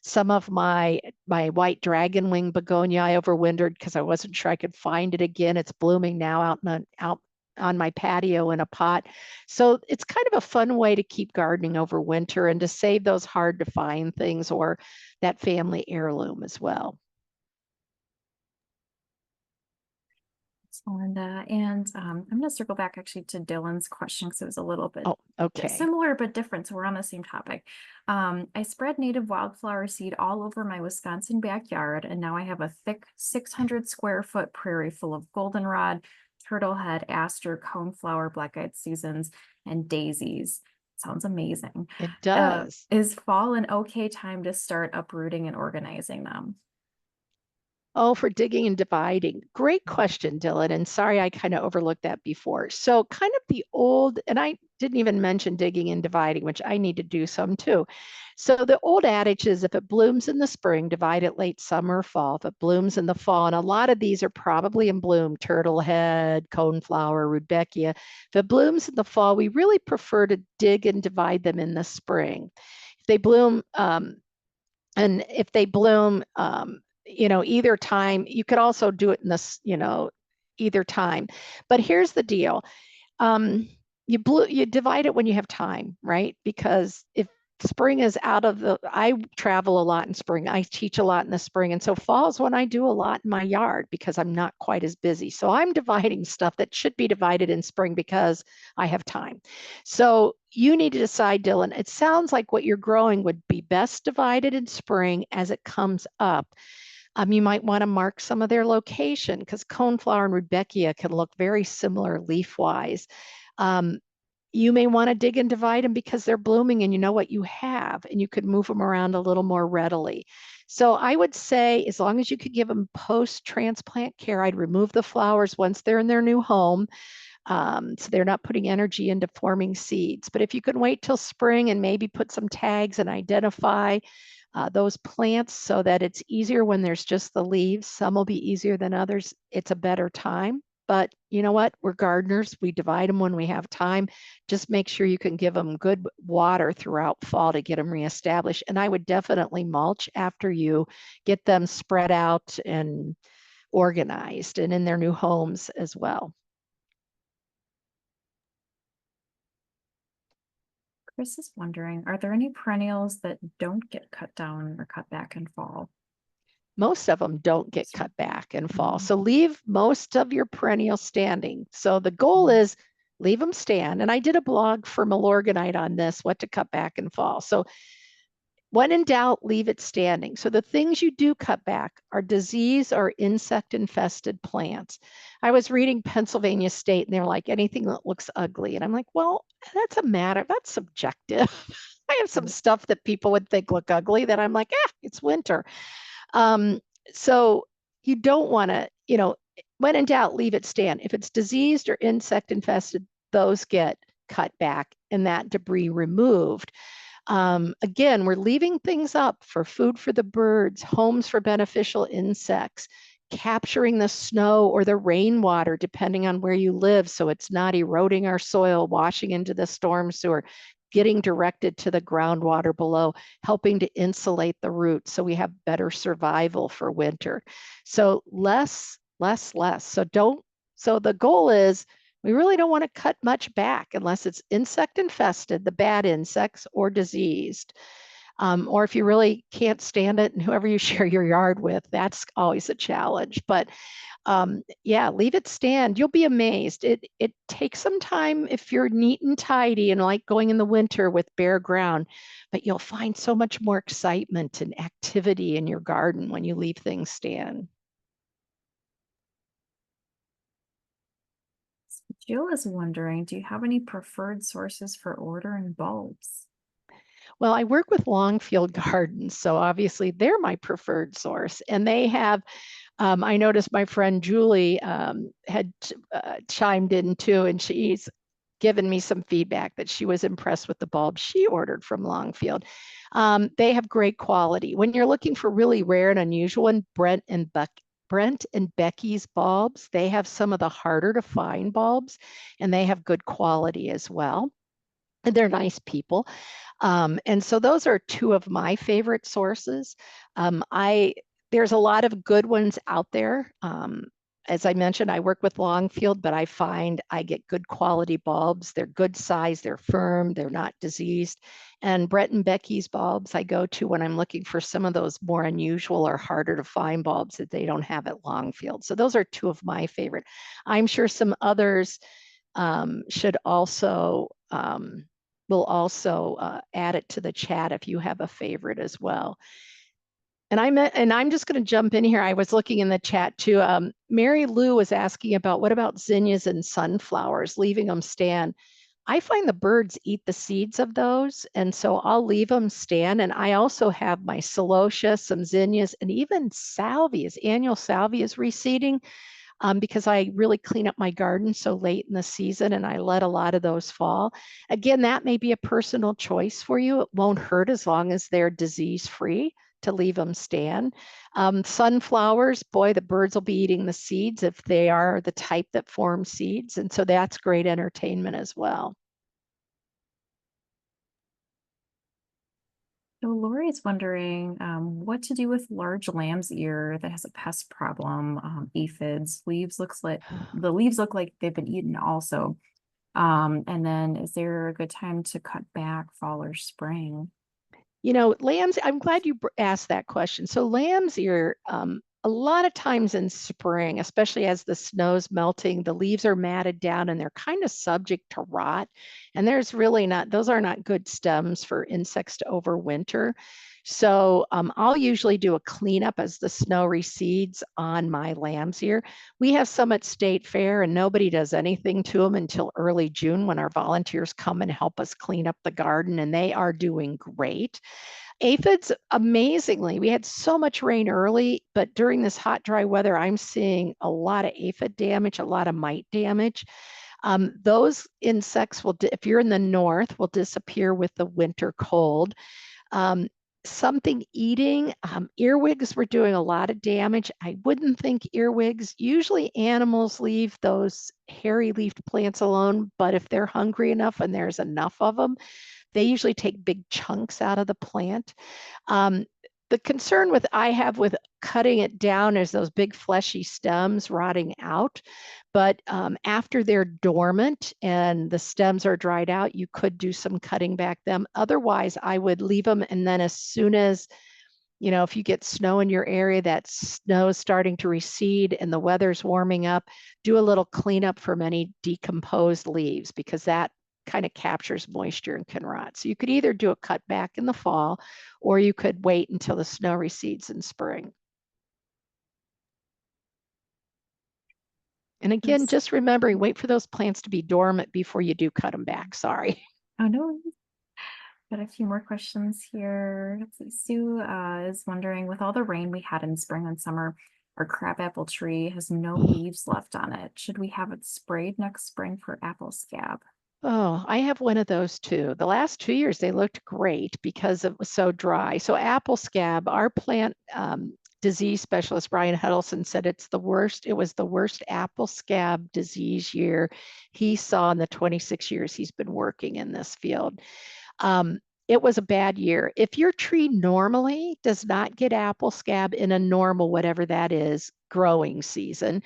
some of my white dragonwing begonia I overwintered because I wasn't sure I could find it again. It's blooming now out on my patio in a pot. So it's kind of a fun way to keep gardening over winter and to save those hard to find things or that family heirloom as well. Melinda. And I'm going to circle back actually to Dylan's question because it was a little bit Oh, okay. similar but different. So we're on the same topic. I spread native wildflower seed all over my Wisconsin backyard, and now I have a thick 600 square foot prairie full of goldenrod, turtlehead, aster, coneflower, black-eyed Susans, and daisies. Sounds amazing. It does. Is fall an okay time to start uprooting and organizing them? Oh, for digging and dividing. Great question, Dylan. And sorry, I kind of overlooked that before. So, kind of the old, and I didn't even mention digging and dividing, which I need to do some too. So, the old adage is if it blooms in the spring, divide it late summer or fall. If it blooms in the fall, and a lot of these are probably in bloom, turtlehead, coneflower, rudbeckia. If it blooms in the fall, we really prefer to dig and divide them in the spring. If they bloom, and if they bloom either time. You could also do it in this, either time. But here's the deal. You divide it when you have time, right? Because if spring is I travel a lot in spring. I teach a lot in the spring. And so fall is when I do a lot in my yard because I'm not quite as busy. So I'm dividing stuff that should be divided in spring because I have time. So you need to decide, Dylan, it sounds like what you're growing would be best divided in spring as it comes up. You might want to mark some of their location because coneflower and rudbeckia can look very similar leaf-wise. Um, you may want to dig and divide them because they're blooming and you know what you have, and you could move them around a little more readily. So I would say as long as you could give them post-transplant care, I'd remove the flowers once they're in their new home. So they're not putting energy into forming seeds. But if you can wait till spring and maybe put some tags and identify those plants so that it's easier when there's just the leaves. Some will be easier than others. It's a better time. But you know what? We're gardeners. We divide them when we have time. Just make sure you can give them good water throughout fall to get them reestablished. And I would definitely mulch after you get them spread out and organized and in their new homes as well. Chris is wondering, are there any perennials that don't get cut down or cut back in fall? Most of them don't get cut back in fall. So leave most of your perennials standing. So the goal is leave them stand. And I did a blog for Milorganite on this, what to cut back in fall. So when in doubt, leave it standing. So the things you do cut back are disease or insect infested plants. I was reading Pennsylvania State and they're like anything that looks ugly. And I'm like, well, that's a matter, that's subjective. I have some stuff that people would think look ugly that I'm like, it's winter. So you don't want to, when in doubt, leave it stand. If it's diseased or insect infested, those get cut back and that debris removed. Again, we're leaving things up for food for the birds, homes for beneficial insects, capturing the snow or the rainwater, depending on where you live, so it's not eroding our soil, washing into the storm sewer, getting directed to the groundwater below, helping to insulate the roots so we have better survival for winter. So less, less, less. So the goal is we really don't want to cut much back unless it's insect infested, the bad insects, or diseased. Or if you really can't stand it and whoever you share your yard with, that's always a challenge. But yeah, leave it stand. You'll be amazed. It takes some time if you're neat and tidy and like going in the winter with bare ground, but you'll find so much more excitement and activity in your garden when you leave things stand. Jill is wondering, do you have any preferred sources for ordering bulbs? Well, I work with Longfield Gardens, so obviously they're my preferred source. And they have, I noticed my friend Julie had chimed in too, and she's given me some feedback that she was impressed with the bulbs she ordered from Longfield. They have great quality. When you're looking for really rare and unusual, and Brent and Becky's bulbs, they have some of the harder to find bulbs, and they have good quality as well. And they're nice people. And so those are two of my favorite sources. There's a lot of good ones out there. As I mentioned, I work with Longfield, but I find I get good quality bulbs. They're good size, they're firm, they're not diseased. And Brett and Becky's bulbs I go to when I'm looking for some of those more unusual or harder to find bulbs that they don't have at Longfield. So those are two of my favorite. I'm sure some others should also we'll also add it to the chat if you have a favorite as well. And I'm just going to jump in here. I was looking in the chat too. Mary Lou was asking about what about zinnias and sunflowers, leaving them stand. I find the birds eat the seeds of those, and so I'll leave them stand. And I also have my celosia, some zinnias, and even salvias. Annual salvia is reseeding because I really clean up my garden so late in the season and I let a lot of those fall. Again, that may be a personal choice for you. It won't hurt as long as they're disease free to leave them stand. Sunflowers, boy, the birds will be eating the seeds if they are the type that form seeds. And so that's great entertainment as well. So Lori's wondering what to do with large lamb's ear that has a pest problem, aphids. The leaves look like they've been eaten also. And then is there a good time to cut back fall or spring? Lambs, I'm glad you asked that question. So lambs ear, a lot of times in spring, especially as the snow's melting, the leaves are matted down and they're kind of subject to rot. And those are not good stems for insects to overwinter. So I'll usually do a cleanup as the snow recedes on my lambs ear. We have some at State Fair and nobody does anything to them until early June when our volunteers come and help us clean up the garden, and they are doing great. Aphids, amazingly, we had so much rain early, but during this hot, dry weather, I'm seeing a lot of aphid damage, a lot of mite damage. Those insects if you're in the north, will disappear with the winter cold. Um, Something eating, earwigs were doing a lot of damage. I wouldn't think earwigs, usually animals leave those hairy leafed plants alone, but if they're hungry enough and there's enough of them, they usually take big chunks out of the plant. Um, the concern I have with cutting it down is those big fleshy stems rotting out. But after they're dormant and the stems are dried out, you could do some cutting back them. Otherwise, I would leave them. And then as soon as, if you get snow in your area, that snow is starting to recede and the weather's warming up, do a little cleanup from any decomposed leaves, because that kind of captures moisture and can rot. So you could either do a cut back in the fall, or you could wait until the snow recedes in spring. And again, Yes. just remembering, wait for those plants to be dormant before you do cut them back. Sorry. Oh no. Got a few more questions here. Let's see. Sue is wondering, with all the rain we had in spring and summer, our crabapple tree has no leaves left on it. Should we have it sprayed next spring for apple scab? Oh, I have one of those too. The last 2 years, they looked great because it was so dry. So apple scab, our plant disease specialist, Brian Huddleston, said it was the worst apple scab disease year he saw in the 26 years he's been working in this field. Um, it was a bad year. If your tree normally does not get apple scab in a normal, whatever that is, growing season,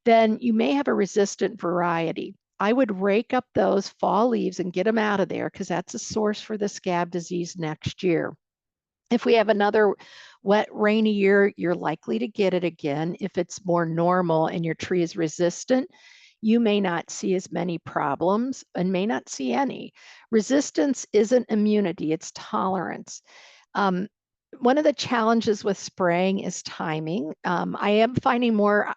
then you may have a resistant variety. I would rake up those fall leaves and get them out of there, because that's a source for the scab disease next year. If we have another wet, rainy year, you're likely to get it again. If it's more normal and your tree is resistant, you may not see as many problems and may not see any. Resistance isn't immunity, it's tolerance. Um, One of the challenges with spraying is timing. I am finding more.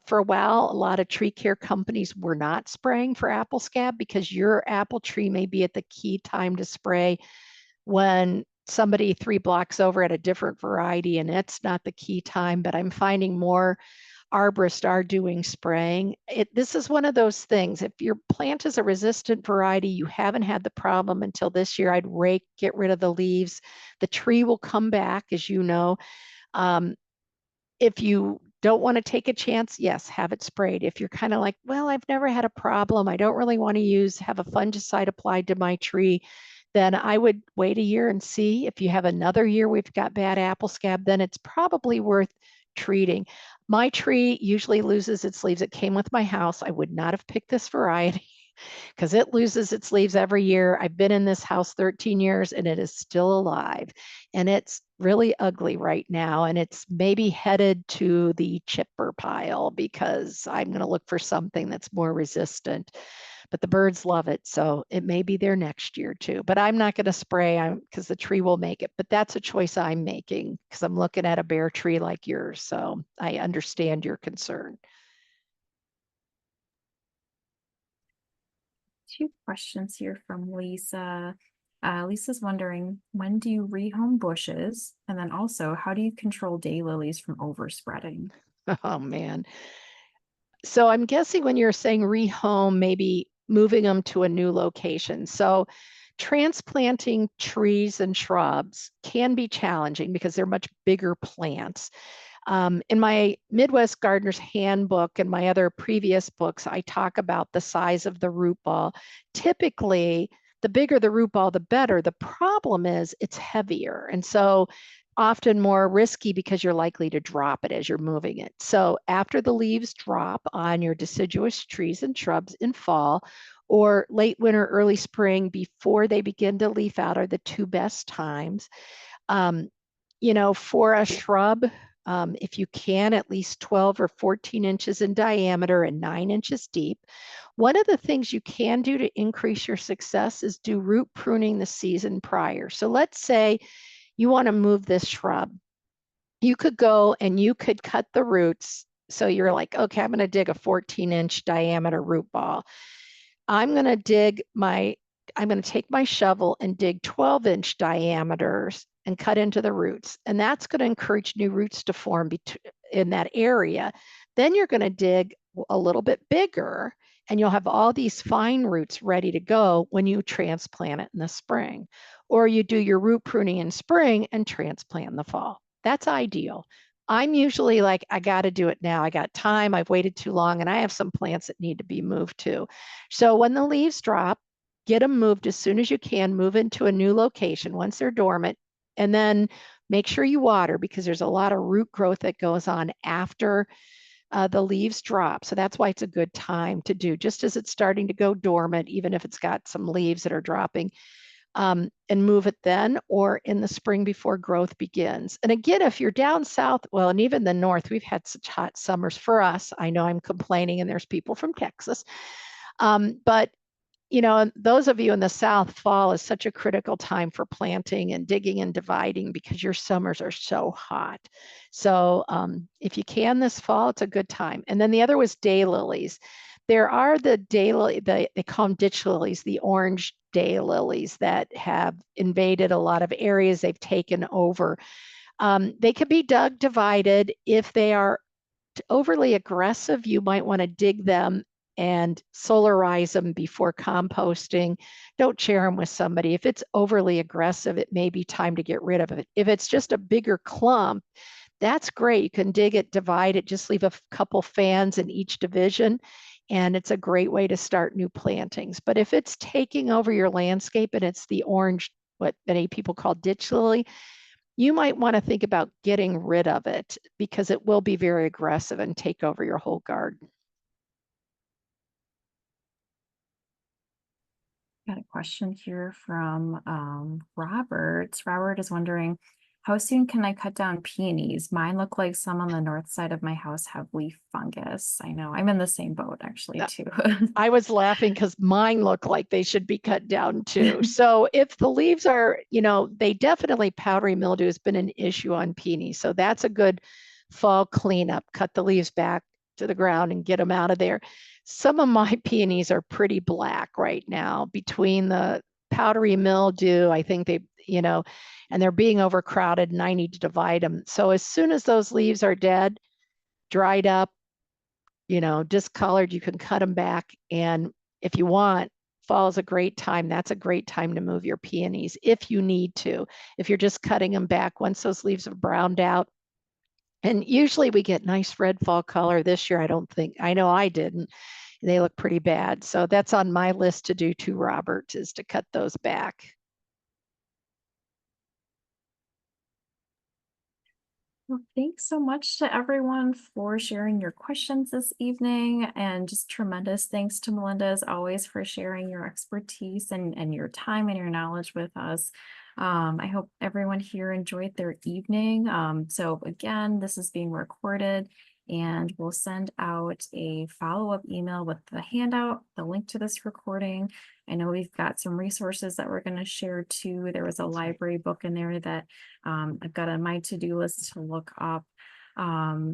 For a while, a lot of tree care companies were not spraying for apple scab because your apple tree may be at the key time to spray when somebody 3 blocks over at a different variety and it's not the key time. But I'm finding more arborists are doing spraying. This is one of those things. If your plant is a resistant variety, you haven't had the problem until this year, I'd get rid of the leaves. The tree will come back, as you know. Um, if you don't want to take a chance, yes, have it sprayed. If you're kind of like, well, I've never had a problem, I don't really want to have a fungicide applied to my tree, then I would wait a year and see. If you have another year we've got bad apple scab, then it's probably worth treating. My tree usually loses its leaves. It came with my house. I would not have picked this variety because it loses its leaves every year. I've been in this house 13 years and it is still alive. And it's really ugly right now. And it's maybe headed to the chipper pile because I'm going to look for something that's more resistant. But the birds love it. So it may be there next year too. But I'm not going to spray because the tree will make it. But that's a choice I'm making because I'm looking at a bare tree like yours. So I understand your concern. Two questions here from Lisa. Lisa's wondering, when do you rehome bushes? And then also, how do you control daylilies from overspreading? Oh man. So I'm guessing when you're saying rehome, maybe moving them to a new location. So transplanting trees and shrubs can be challenging because they're much bigger plants. In my Midwest Gardener's Handbook and my other previous books, I talk about the size of the root ball. Typically, the bigger the root ball, the better. The problem is it's heavier. And so often more risky because you're likely to drop it as you're moving it. So after the leaves drop on your deciduous trees and shrubs in fall, or late winter, early spring, before they begin to leaf out, are the two best times. Um, for a shrub, if you can, at least 12 or 14 inches in diameter and 9 inches deep. One of the things you can do to increase your success is do root pruning the season prior. So let's say you want to move this shrub. You could go and you could cut the roots. So you're like, okay, I'm going to dig a 14-inch diameter root ball. I'm going to take my shovel and dig 12-inch diameters and cut into the roots. And that's going to encourage new roots to form in that area. Then you're going to dig a little bit bigger and you'll have all these fine roots ready to go when you transplant it in the spring. Or you do your root pruning in spring and transplant in the fall. That's ideal. I'm usually like, I got to do it now. I got time. I've waited too long and I have some plants that need to be moved too. So when the leaves drop, get them moved as soon as you can, move into a new location once they're dormant, and then make sure you water because there's a lot of root growth that goes on after the leaves drop. So that's why it's a good time to do, just as it's starting to go dormant, even if it's got some leaves that are dropping, and move it then or in the spring before growth begins. And again, if you're down south, well, and even the north, we've had such hot summers for us. I know I'm complaining and there's people from Texas. But those of you in the South, fall is such a critical time for planting and digging and dividing because your summers are so hot. So if you can this fall, it's a good time. And then the other was daylilies. There are the they call them ditch lilies, the orange daylilies that have invaded a lot of areas. They've taken over. They could be dug, divided. If they are overly aggressive, you might want to dig them and solarize them before composting. Don't share them with somebody. If it's overly aggressive, it may be time to get rid of it. If it's just a bigger clump, that's great. You can dig it, divide it, just leave a couple fans in each division. And it's a great way to start new plantings. But if it's taking over your landscape and it's the orange, what many people call ditch lily, you might want to think about getting rid of it because it will be very aggressive and take over your whole garden. Got a question here from Robert. Robert is wondering, how soon can I cut down peonies? Mine look like some on the north side of my house have leaf fungus. I know, I'm in the same boat actually too. I was laughing because mine look like they should be cut down too. So if the leaves are, they definitely, powdery mildew has been an issue on peonies. So that's a good fall cleanup. Cut the leaves back to the ground and get them out of there. Some of my peonies are pretty black right now between the powdery mildew. I think and they're being overcrowded and I need to divide them. So as soon as those leaves are dead, dried up, discolored, you can cut them back. And if you want, fall is a great time. That's a great time to move your peonies if you need to. If you're just cutting them back once those leaves have browned out. And usually we get nice red fall color. This year, I know I didn't. They look pretty bad. So that's on my list to do too, Robert, is to cut those back. Well, thanks so much to everyone for sharing your questions this evening, and just tremendous thanks to Melinda as always for sharing your expertise and your time and your knowledge with us. I hope everyone here enjoyed their evening. So again, this is being recorded and we'll send out a follow-up email with the handout, the link to this recording. I know we've got some resources that we're going to share too. There was a library book in there that I've got on my to-do list to look up.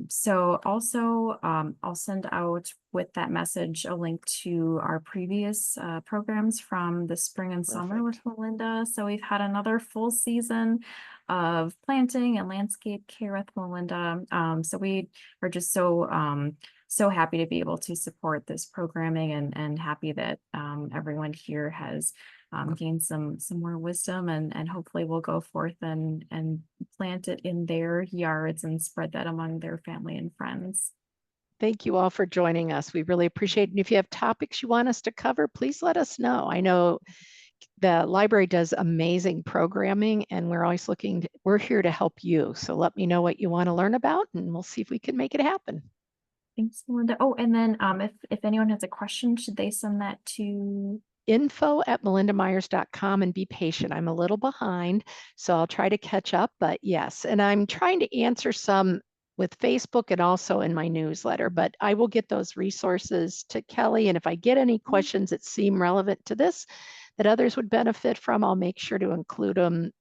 So also I'll send out with that message a link to our previous programs from the spring and summer with Melinda. So we've had another full season of planting and landscape care with Melinda. So we are just so happy to be able to support this programming and happy that everyone here has gained some more wisdom and hopefully will go forth and plant it in their yards and spread that among their family and friends. Thank you all for joining us. We really appreciate it. And if you have topics you want us to cover, please let us know. I know the library does amazing programming, and we're here to help you. So let me know what you want to learn about, and we'll see if we can make it happen. Thanks, Melinda. Oh, and then if anyone has a question, should they send that to? info@melindamyers.com, and be patient. I'm a little behind, so I'll try to catch up, but yes. And I'm trying to answer some with Facebook and also in my newsletter, but I will get those resources to Kelly. And if I get any questions that seem relevant to this that others would benefit from, I'll make sure to include them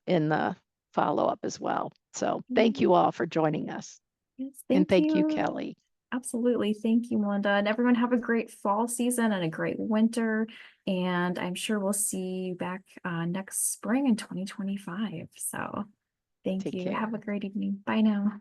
in the follow-up as well. So thank you all for joining us. Yes, And thank thank you, you. Kelly. Absolutely. Thank you, Melinda. And everyone have a great fall season and a great winter. And I'm sure we'll see you back next spring in 2025. So thank Take you. Have a care. great evening. Bye now.